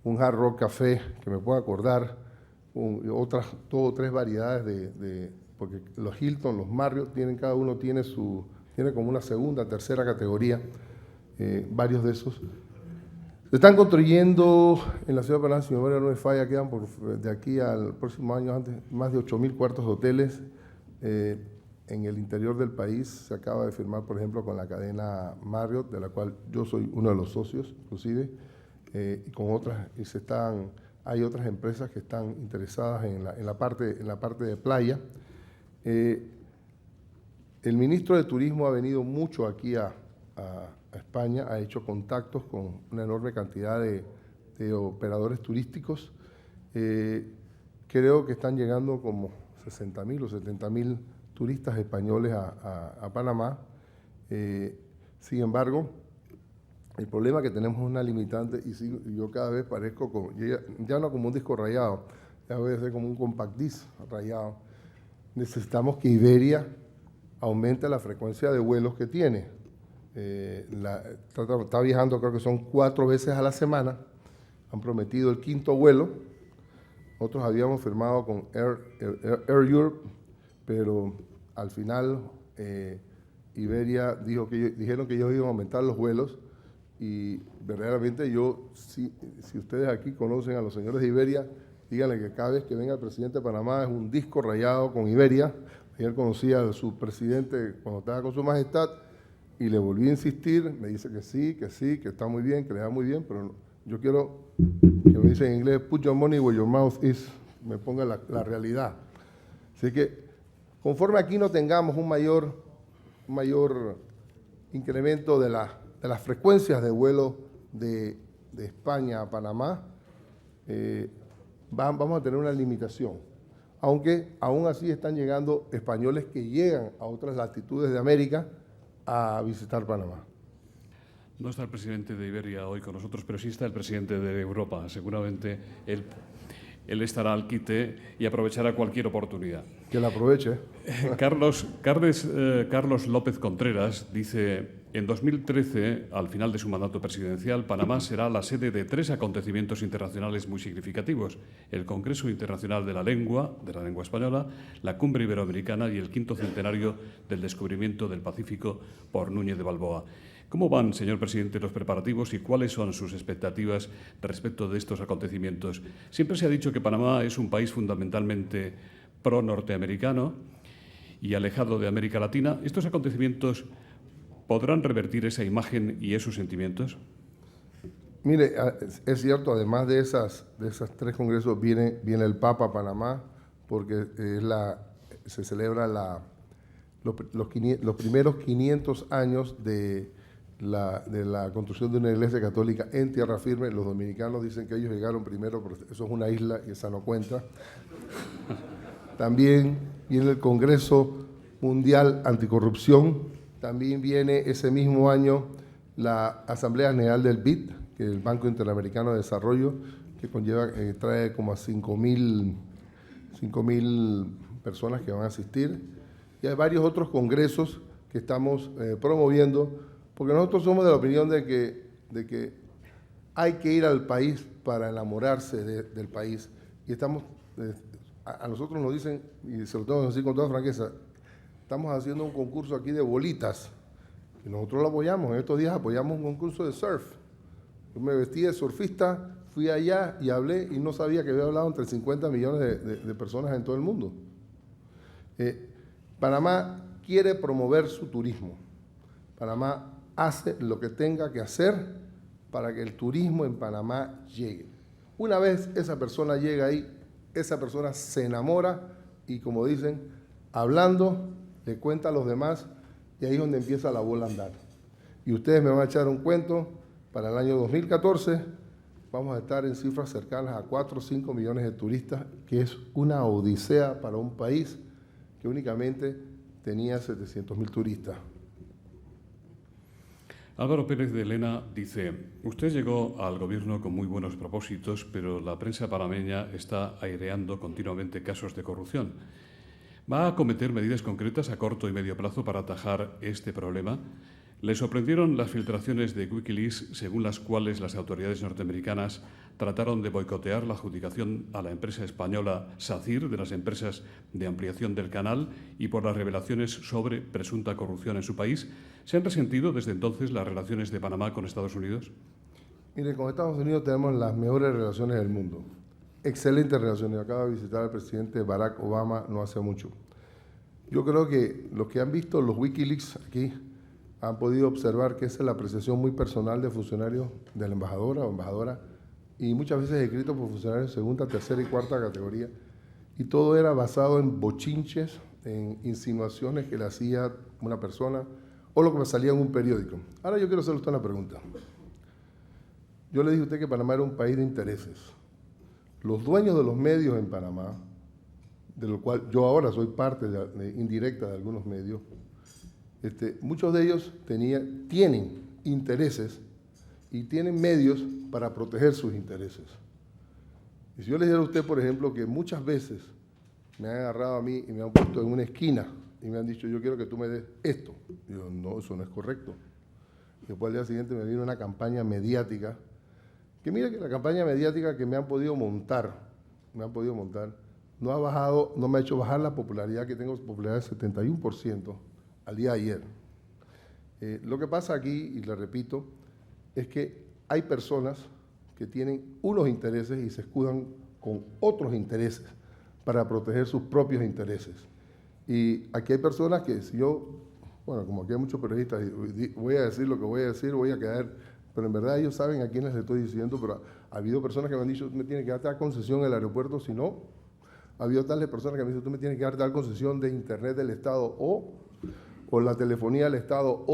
un Hard Rock Café, que me puedo acordar, tres variedades porque los Hilton, los Marriott, cada uno tiene como una segunda, tercera categoría, varios de esos. Se están construyendo en la ciudad de Panamá, si mi memoria no me falla, quedan de aquí al próximo año más de 8.000 cuartos de hoteles. En el interior del país se acaba de firmar, por ejemplo, con la cadena Marriott, de la cual yo soy uno de los socios, inclusive, y con otras, hay otras empresas que están interesadas en la parte de playa. El ministro de Turismo ha venido mucho aquí a España, ha hecho contactos con una enorme cantidad de operadores turísticos. Creo que están llegando como 60.000 o 70.000 turistas españoles a Panamá. Sin embargo, el problema que tenemos es una limitante y yo cada vez parezco ya no como un disco rayado, ya voy a ser como un compact disc rayado. Necesitamos que Iberia aumente la frecuencia de vuelos que tiene. Está viajando, creo que son 4 veces a la semana. Han prometido el 5.º vuelo. Nosotros habíamos firmado con Air Europe, pero al final Iberia dijeron que ellos iban a aumentar los vuelos y verdaderamente si ustedes aquí conocen a los señores de Iberia, díganle que cada vez que venga el presidente de Panamá es un disco rayado con Iberia. Ayer conocí a su presidente cuando estaba con su majestad y le volví a insistir, me dice que sí, que está muy bien, que le va muy bien, pero yo quiero que me dice en inglés, put your money where your mouth is, me ponga la realidad. Así que conforme aquí no tengamos un mayor incremento de las frecuencias de vuelo de España a Panamá, vamos a tener una limitación. Aunque aún así están llegando españoles que llegan a otras latitudes de América a visitar Panamá. No está el presidente de Iberia hoy con nosotros, pero sí está el presidente de Europa. Seguramente él estará al quite y aprovechará cualquier oportunidad. Que la aproveche. Carlos López Contreras dice: en 2013, al final de su mandato presidencial, Panamá será la sede de 3 acontecimientos internacionales muy significativos: el Congreso Internacional de la Lengua Española, la Cumbre Iberoamericana y el 5º centenario del descubrimiento del Pacífico por Núñez de Balboa. ¿Cómo van, señor presidente, los preparativos y cuáles son sus expectativas respecto de estos acontecimientos? Siempre se ha dicho que Panamá es un país fundamentalmente pro-norteamericano y alejado de América Latina. ¿Estos acontecimientos podrán revertir esa imagen y esos sentimientos? Mire, es cierto, además de esas 3 congresos viene el Papa a Panamá, porque se celebra los primeros 500 años de la construcción de una iglesia católica en tierra firme. Los dominicanos dicen que ellos llegaron primero, pero eso es una isla y esa no cuenta. También viene el Congreso Mundial Anticorrupción. También viene ese mismo año la Asamblea General del BID, que es el Banco Interamericano de Desarrollo, que trae como a 5.000 personas que van a asistir. Y hay varios otros congresos que estamos promoviendo, porque nosotros somos de la opinión de que hay que ir al país para enamorarse del país. Y a nosotros nos dicen, y se lo tengo que decir con toda franqueza, estamos haciendo un concurso aquí de bolitas, y nosotros lo apoyamos. En estos días apoyamos un concurso de surf. Yo me vestí de surfista, fui allá y hablé, y no sabía que había hablado entre 50 millones de personas en todo el mundo. Panamá quiere promover su turismo. Panamá hace lo que tenga que hacer para que el turismo en Panamá llegue. Una vez esa persona llega ahí, esa persona se enamora y, como dicen, hablando, le cuenta a los demás y ahí es donde empieza la bola a andar. Y ustedes me van a echar un cuento para el año 2014, vamos a estar en cifras cercanas a 4 o 5 millones de turistas, que es una odisea para un país que únicamente tenía 700.000 turistas. Álvaro Pérez de Lena dice: usted llegó al gobierno con muy buenos propósitos, pero la prensa panameña está aireando continuamente casos de corrupción. ¿Va a acometer medidas concretas a corto y medio plazo para atajar este problema? ¿Le sorprendieron las filtraciones de Wikileaks según las cuales las autoridades norteamericanas trataron de boicotear la adjudicación a la empresa española SACIR de las empresas de ampliación del canal y por las revelaciones sobre presunta corrupción en su país? ¿Se han resentido desde entonces las relaciones de Panamá con Estados Unidos? Mire, con Estados Unidos tenemos las mejores relaciones del mundo. Excelentes relaciones. Acaba de visitar al presidente Barack Obama no hace mucho. Yo creo que los que han visto los Wikileaks aquí han podido observar que esa es la apreciación muy personal de funcionarios de la embajadora o embajadora, y muchas veces escrito por funcionarios de segunda, tercera y cuarta categoría, y todo era basado en bochinches, en insinuaciones que le hacía una persona o lo que me salía en un periódico. Ahora yo quiero hacerle a usted una pregunta. Yo le dije a usted que Panamá era un país de intereses. Los dueños de los medios en Panamá, de lo cual yo ahora soy parte indirecta de algunos medios, muchos de ellos tienen intereses y tienen medios para proteger sus intereses. Y si yo le dijera a usted, por ejemplo, que muchas veces me han agarrado a mí y me han puesto en una esquina y me han dicho: yo quiero que tú me des esto. Digo: no, eso no es correcto. Y después al día siguiente me vino una campaña mediática, que mira que la campaña mediática que me han podido montar, no ha bajado, no me ha hecho bajar la popularidad que tengo, popularidad del 71% al día de ayer. Lo que pasa aquí, y le repito, es que hay personas que tienen unos intereses y se escudan con otros intereses para proteger sus propios intereses. Y aquí hay personas que si yo, bueno, como aquí hay muchos periodistas, voy a decir lo que voy a decir, voy a quedar, pero en verdad ellos saben a quiénes les estoy diciendo, pero ha habido personas que me han dicho: tú me tienes que dar tal concesión en el aeropuerto, si no. Ha habido tales personas que me han dicho: tú me tienes que dar tal concesión de internet del Estado o la telefonía del Estado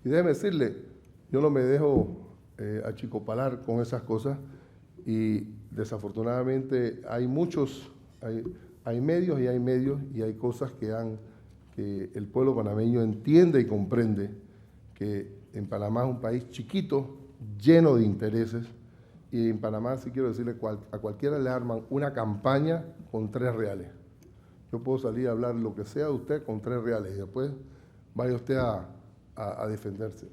y déjeme decirle, yo no me dejo achicopalar con esas cosas, y desafortunadamente hay medios y hay cosas que el pueblo panameño entiende y comprende, que en Panamá es un país chiquito, lleno de intereses, y en Panamá, sí quiero decirle, a cualquiera le arman una campaña con 3 reales. Yo puedo salir a hablar lo que sea de usted con 3 reales y después vaya usted a defenderse.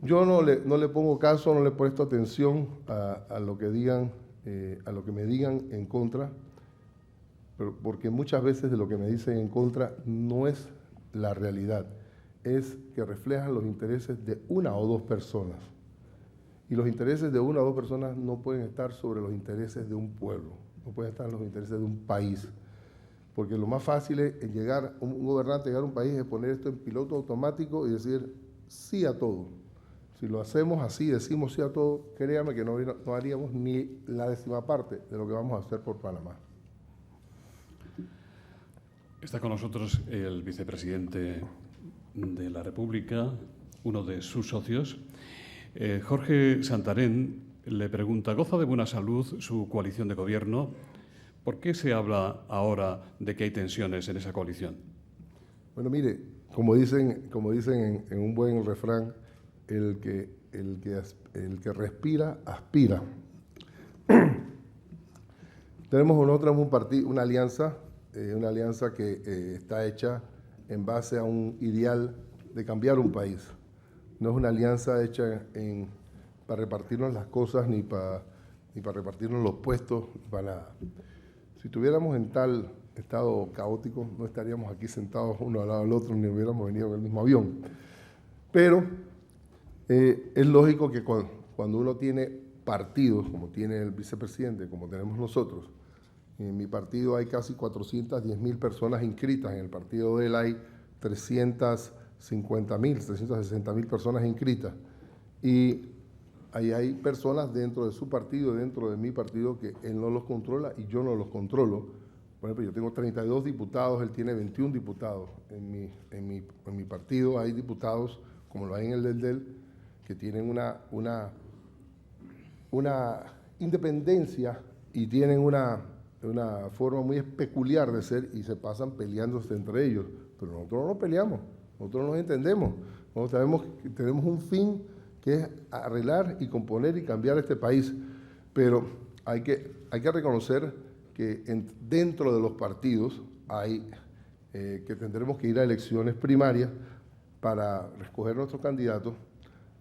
Yo no le pongo caso, no le presto atención a lo que digan, a lo que me digan en contra, porque muchas veces de lo que me dicen en contra no es la realidad, es que reflejan los intereses de una o dos personas. Y los intereses de una o dos personas no pueden estar sobre los intereses de un pueblo, no pueden estar en los intereses de un país. Porque lo más fácil es un gobernante llegar a un país, es poner esto en piloto automático y decir sí a todo. Si lo hacemos así, decimos sí a todo, créame que no haríamos ni la 10ª parte de lo que vamos a hacer por Panamá. Está con nosotros el vicepresidente de la República, uno de sus socios. Jorge Santarén le pregunta: ¿goza de buena salud su coalición de gobierno? ¿Por qué se habla ahora de que hay tensiones en esa coalición? Bueno, mire, como dicen en un buen refrán, el que respira, aspira. Tenemos nosotros una alianza que está hecha en base a un ideal de cambiar un país. No es una alianza hecha para repartirnos las cosas ni para repartirnos los puestos, ni para nada. Si estuviéramos en tal estado caótico, no estaríamos aquí sentados uno al lado del otro, ni hubiéramos venido en el mismo avión. Pero es lógico que cuando uno tiene partidos, como tiene el vicepresidente, como tenemos nosotros, en mi partido hay casi 410.000 personas inscritas, en el partido de él hay 360.000 personas inscritas. Y ahí hay personas dentro de su partido, dentro de mi partido, que él no los controla y yo no los controlo. Por ejemplo, yo tengo 32 diputados, él tiene 21 diputados. En mi partido hay diputados, como lo hay en el del que tienen una independencia y tienen una forma muy peculiar de ser y se pasan peleándose entre ellos. Pero nosotros no nos peleamos, nosotros nos entendemos. Nosotros tenemos un fin que es arreglar y componer y cambiar este país. Pero hay que reconocer que dentro de los partidos que tendremos que ir a elecciones primarias para escoger nuestros candidatos.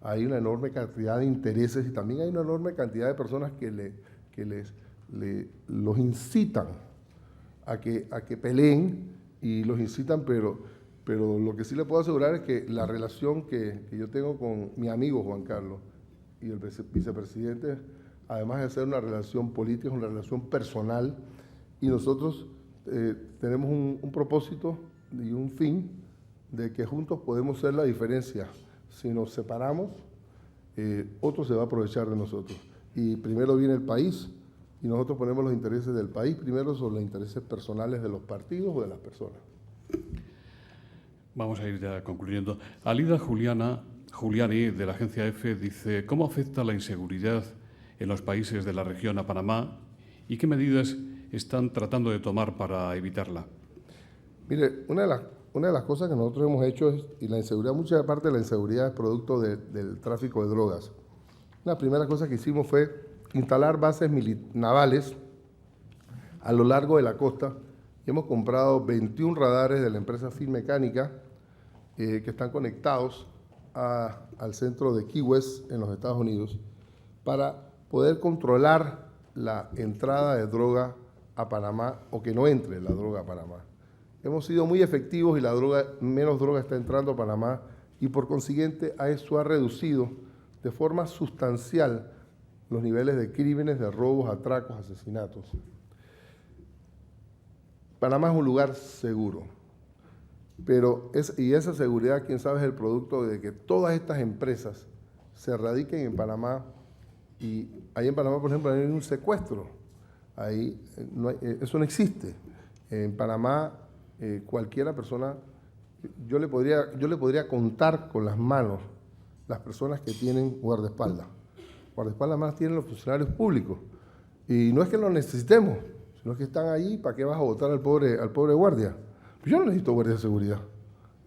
Hay una enorme cantidad de intereses y también hay una enorme cantidad de personas que los incitan a que peleen y los incitan, pero lo que sí le puedo asegurar es que la relación que yo tengo con mi amigo Juan Carlos y el vicepresidente, además de ser una relación política, es una relación personal y nosotros tenemos un propósito y un fin de que juntos podemos ser la diferencia. Si nos separamos, otro se va a aprovechar de nosotros. Y primero viene el país y nosotros ponemos los intereses del país primero sobre los intereses personales de los partidos o de las personas. Vamos a ir ya concluyendo. Alida Giuliani, de la agencia EFE, dice: ¿cómo afecta la inseguridad en los países de la región a Panamá y qué medidas están tratando de tomar para evitarla? Mire, una de las cosas que nosotros hemos hecho y la inseguridad, mucha parte de la inseguridad es producto del tráfico de drogas. Una primera cosa que hicimos fue instalar bases navales a lo largo de la costa y hemos comprado 21 radares de la empresa Finmecánica que están conectados al centro de Key West en los Estados Unidos para poder controlar la entrada de droga a Panamá o que no entre la droga a Panamá. Hemos sido muy efectivos y menos droga está entrando a Panamá y por consiguiente eso ha reducido de forma sustancial los niveles de crímenes, de robos, atracos, asesinatos. Panamá es un lugar seguro, y esa seguridad, quién sabe, es el producto de que todas estas empresas se radiquen en Panamá y ahí en Panamá, por ejemplo, hay un secuestro, ahí eso no existe. En Panamá cualquiera persona, yo le podría contar con las manos las personas que tienen guardaespaldas. Guardaespaldas más tienen los funcionarios públicos. Y no es que lo necesitemos, sino que están ahí, ¿para qué vas a votar al pobre guardia? Pues yo no necesito guardia de seguridad.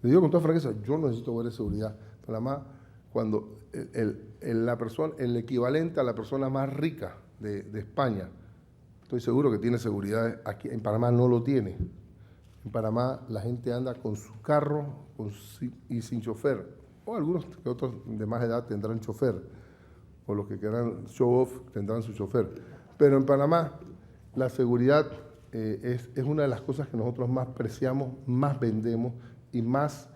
Le digo con toda franqueza, yo no necesito guardia de seguridad. Panamá, cuando el equivalente a la persona más rica de España, estoy seguro que tiene seguridad, aquí en Panamá no lo tiene. En Panamá la gente anda con su carro y sin chofer, o algunos que otros de más edad tendrán chofer, o los que quieran show off tendrán su chofer. Pero en Panamá la seguridad es una de las cosas que nosotros más preciamos, más vendemos y más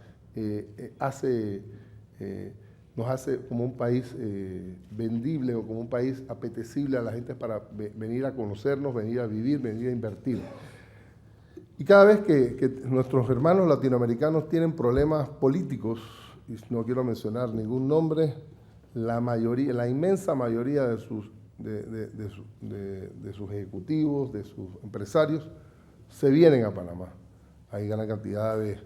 nos hace como un país vendible o como un país apetecible a la gente para venir a conocernos, venir a vivir, venir a invertir. Y cada vez que nuestros hermanos latinoamericanos tienen problemas políticos, y no quiero mencionar ningún nombre, la inmensa mayoría de sus ejecutivos, de sus empresarios, se vienen a Panamá. Hay gran cantidad de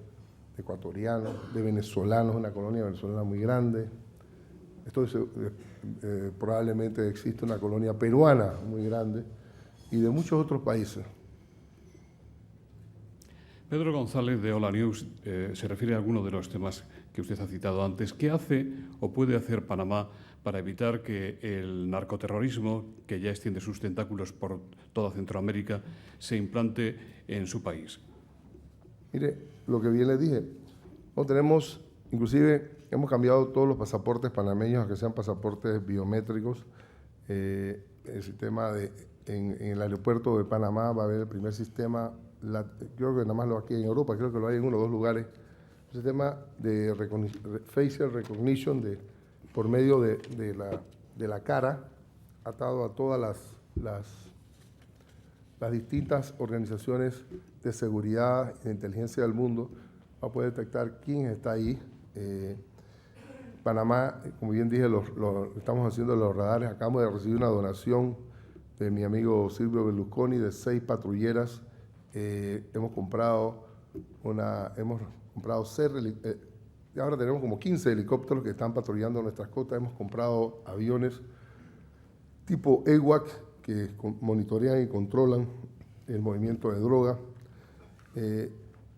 ecuatorianos, de venezolanos, una colonia venezolana muy grande. Probablemente existe una colonia peruana muy grande y de muchos otros países. Pedro González, de Hola News, se refiere a algunos de los temas que usted ha citado antes. ¿Qué hace o puede hacer Panamá para evitar que el narcoterrorismo, que ya extiende sus tentáculos por toda Centroamérica, se implante en su país? Mire, lo que bien les dije, inclusive hemos cambiado todos los pasaportes panameños a que sean pasaportes biométricos. El sistema en el aeropuerto de Panamá va a haber el primer sistema, creo que nada más lo aquí en Europa, creo que lo hay en 1 o 2 lugares, un sistema de facial recognition por medio de la cara, atado a todas las distintas organizaciones de seguridad e inteligencia del mundo, va a poder detectar quién está ahí. Panamá, como bien dije, estamos haciendo los radares. Acabamos de recibir una donación de mi amigo Silvio Berlusconi de 6 patrulleras. Hemos comprado 6, ahora tenemos como 15 helicópteros que están patrullando nuestras costas. Hemos comprado aviones tipo EWAC, que monitorean y controlan el movimiento de droga.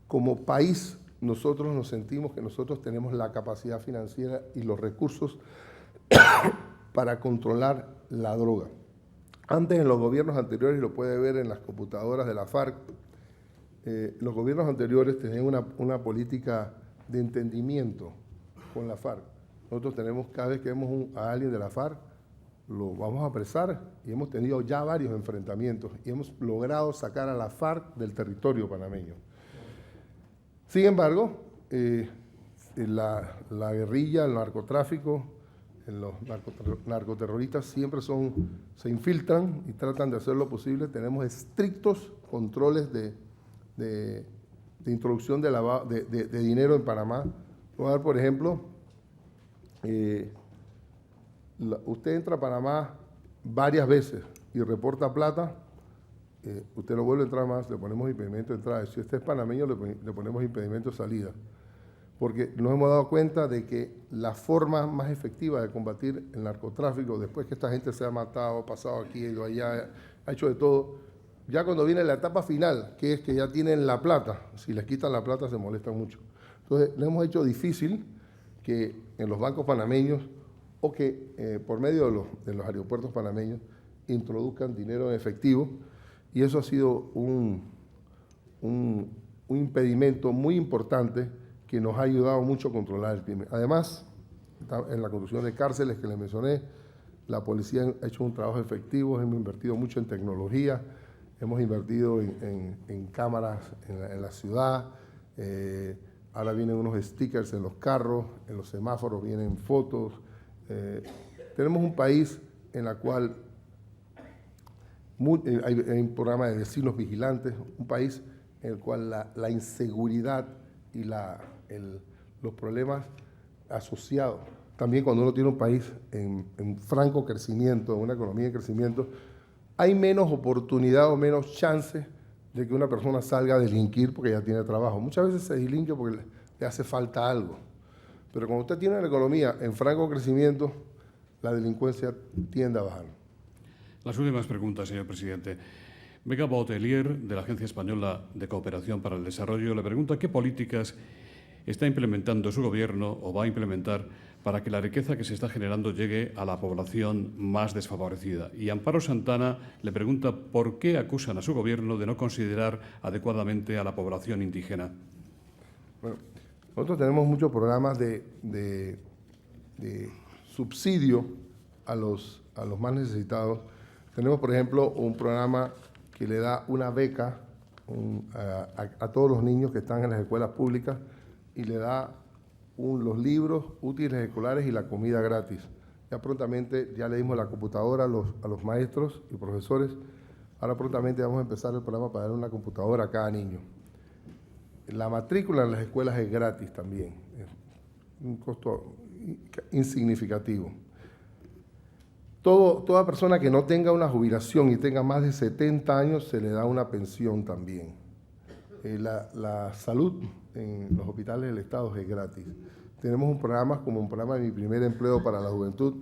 Como país, nosotros nos sentimos que nosotros tenemos la capacidad financiera y los recursos para controlar la droga. Antes, en los gobiernos anteriores, lo puede ver en las computadoras de la FARC, los gobiernos anteriores tenían una política de entendimiento con la FARC. Nosotros tenemos, cada vez que vemos a alguien de la FARC, lo vamos a apresar y hemos tenido ya varios enfrentamientos y hemos logrado sacar a la FARC del territorio panameño. Sin embargo, la guerrilla, el narcotráfico, los narcoterroristas siempre se infiltran y tratan de hacer lo posible. Tenemos estrictos controles de introducción de dinero en Panamá. Voy a dar, por ejemplo, usted entra a Panamá varias veces y reporta plata, usted no vuelve a entrar más, le ponemos impedimento de entrada. Si usted es panameño, le ponemos impedimento de salida. Porque nos hemos dado cuenta de que la forma más efectiva de combatir el narcotráfico, después que esta gente se ha matado, pasado aquí, ido allá, ha hecho de todo, ya cuando viene la etapa final, que es que ya tienen la plata, si les quitan la plata se molestan mucho. Entonces, le hemos hecho difícil que en los bancos panameños o que por medio de los aeropuertos panameños introduzcan dinero en efectivo, y eso ha sido un impedimento muy importante que nos ha ayudado mucho a controlar el crimen. Además, en la construcción de cárceles que les mencioné, la policía ha hecho un trabajo efectivo, hemos invertido mucho en tecnología, hemos invertido en cámaras en la ciudad, ahora vienen unos stickers en los carros, en los semáforos vienen fotos. Tenemos un país en el cual hay un programa de vecinos vigilantes, un país en el cual la inseguridad y los problemas asociados, también cuando uno tiene un país en franco crecimiento, una economía en crecimiento, hay menos oportunidad o menos chance de que una persona salga a delinquir porque ya tiene trabajo. Muchas veces se delinque porque le hace falta algo. Pero cuando usted tiene una economía en franco crecimiento, la delincuencia tiende a bajar. Las últimas preguntas, señor presidente. Vega Bautelier, de la Agencia Española de Cooperación para el Desarrollo, le pregunta qué políticas está implementando su gobierno o va a implementar para que la riqueza que se está generando llegue a la población más desfavorecida. Y Amparo Santana le pregunta por qué acusan a su gobierno de no considerar adecuadamente a la población indígena. Bueno, nosotros tenemos muchos programas de subsidio a los más necesitados. Tenemos, por ejemplo, un programa que le da una beca a todos los niños que están en las escuelas públicas y le da los libros, útiles escolares y la comida gratis. Ya prontamente, ya le dimos la computadora a los maestros y profesores. Ahora prontamente vamos a empezar el programa para dar una computadora a cada niño. La matrícula en las escuelas es gratis también, es un costo insignificativo. Toda persona que no tenga una jubilación y tenga más de 70 años se le da una pensión también. La salud en los hospitales del Estado es gratis. Tenemos un programa como un programa de Mi Primer Empleo para la Juventud,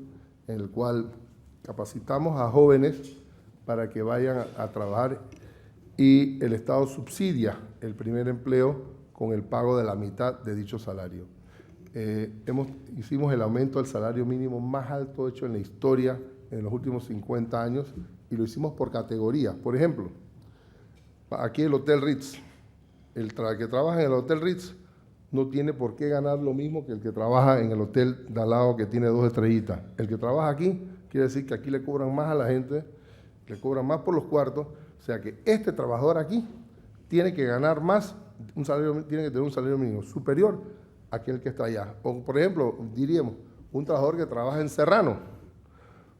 en el cual capacitamos a jóvenes para que vayan a trabajar y el Estado subsidia el primer empleo con el pago de la mitad de dicho salario. Hicimos el aumento del salario mínimo más alto hecho en la historia en los últimos 50 años y lo hicimos por categorías. Por ejemplo, aquí el Hotel Ritz, el que trabaja en el Hotel Ritz no tiene por qué ganar lo mismo que el que trabaja en el hotel de al lado que tiene 2 estrellitas. El que trabaja aquí quiere decir que aquí le cobran más a la gente, le cobran más por los cuartos, o sea que este trabajador aquí tiene que ganar más, tiene que tener un salario mínimo superior a aquel que está allá. O, por ejemplo, diríamos, un trabajador que trabaja en Serrano,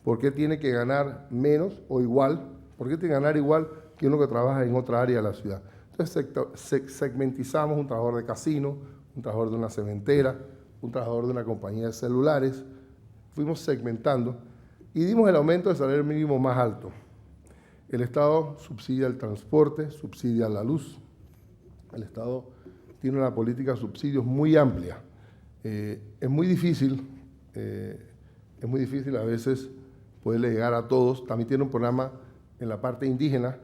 ¿por qué tiene que ganar menos o igual? ¿Por qué tiene que ganar igual que uno que trabaja en otra área de la ciudad? Entonces segmentizamos un trabajador de casino, un trabajador de una cementera, un trabajador de una compañía de celulares. Fuimos segmentando y dimos el aumento del salario mínimo más alto. El Estado subsidia el transporte, subsidia la luz. El Estado tiene una política de subsidios muy amplia. Es muy difícil a veces poderle llegar a todos. También tiene un programa en la parte indígena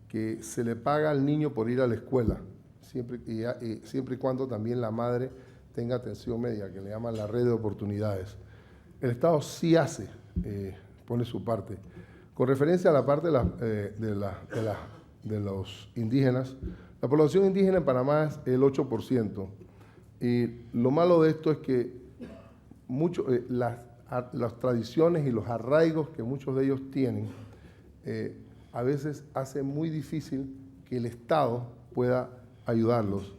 que se le paga al niño por ir a la escuela, siempre y cuando también la madre tenga atención médica, que le llaman la red de oportunidades. El Estado sí pone su parte. Con referencia a la parte de los indígenas, la población indígena en Panamá es el 8%. Y lo malo de esto es que las tradiciones y los arraigos que muchos de ellos tienen, a veces hace muy difícil que el Estado pueda ayudarlos.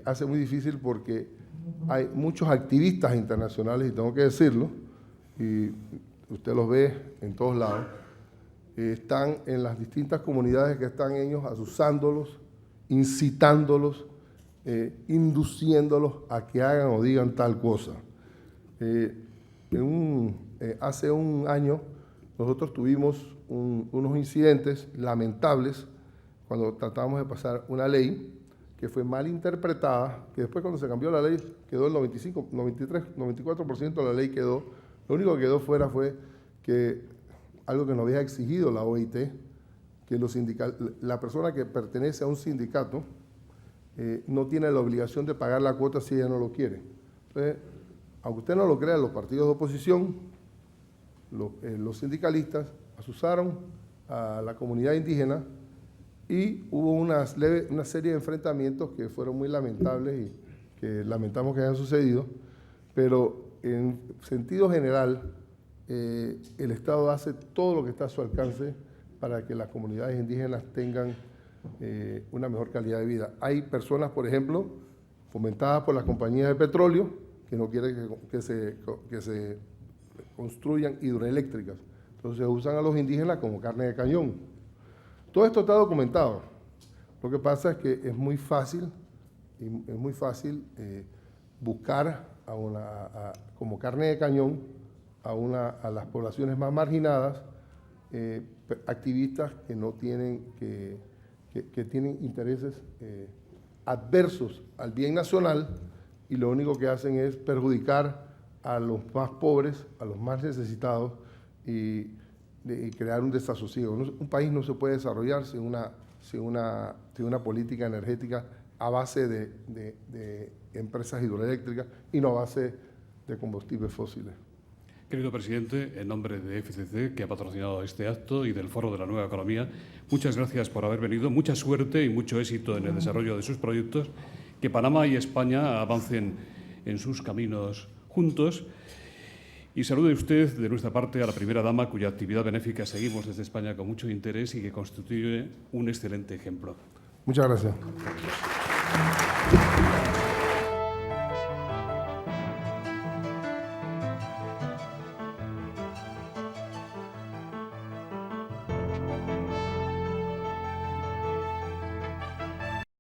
Hace muy difícil porque hay muchos activistas internacionales, y tengo que decirlo, y usted los ve en todos lados, están en las distintas comunidades que están ellos asusándolos, incitándolos, induciéndolos a que hagan o digan tal cosa. Hace un año nosotros tuvimos unos incidentes lamentables cuando tratamos de pasar una ley que fue mal interpretada, que después cuando se cambió la ley quedó el 94% de la ley quedó. Lo único que quedó fuera fue que algo que nos había exigido la OIT, que la persona que pertenece a un sindicato no tiene la obligación de pagar la cuota si ella no lo quiere. Entonces, aunque usted no lo crea, los partidos de oposición, los sindicalistas, asusaron a la comunidad indígena y hubo una serie de enfrentamientos que fueron muy lamentables y que lamentamos que hayan sucedido, pero en sentido general, el Estado hace todo lo que está a su alcance para que las comunidades indígenas tengan una mejor calidad de vida. Hay personas, por ejemplo, fomentadas por las compañías de petróleo, que no quieren que se construyan hidroeléctricas. Entonces usan a los indígenas como carne de cañón. Todo esto está documentado. Lo que pasa es que es muy fácil buscar como carne de cañón a las poblaciones más marginadas, activistas que no tienen, que tienen intereses adversos al bien nacional, y lo único que hacen es perjudicar a los más pobres, a los más necesitados, y crear un desasosiego. Un país no se puede desarrollar sin una política energética a base de empresas hidroeléctricas y no a base de combustibles fósiles. Querido presidente, en nombre de FCC, que ha patrocinado este acto, y del Foro de la Nueva Economía, muchas gracias por haber venido, mucha suerte y mucho éxito en el desarrollo de sus proyectos, que Panamá y España avancen en sus caminos juntos. Y salude usted de nuestra parte a la primera dama, cuya actividad benéfica seguimos desde España con mucho interés y que constituye un excelente ejemplo. Muchas gracias.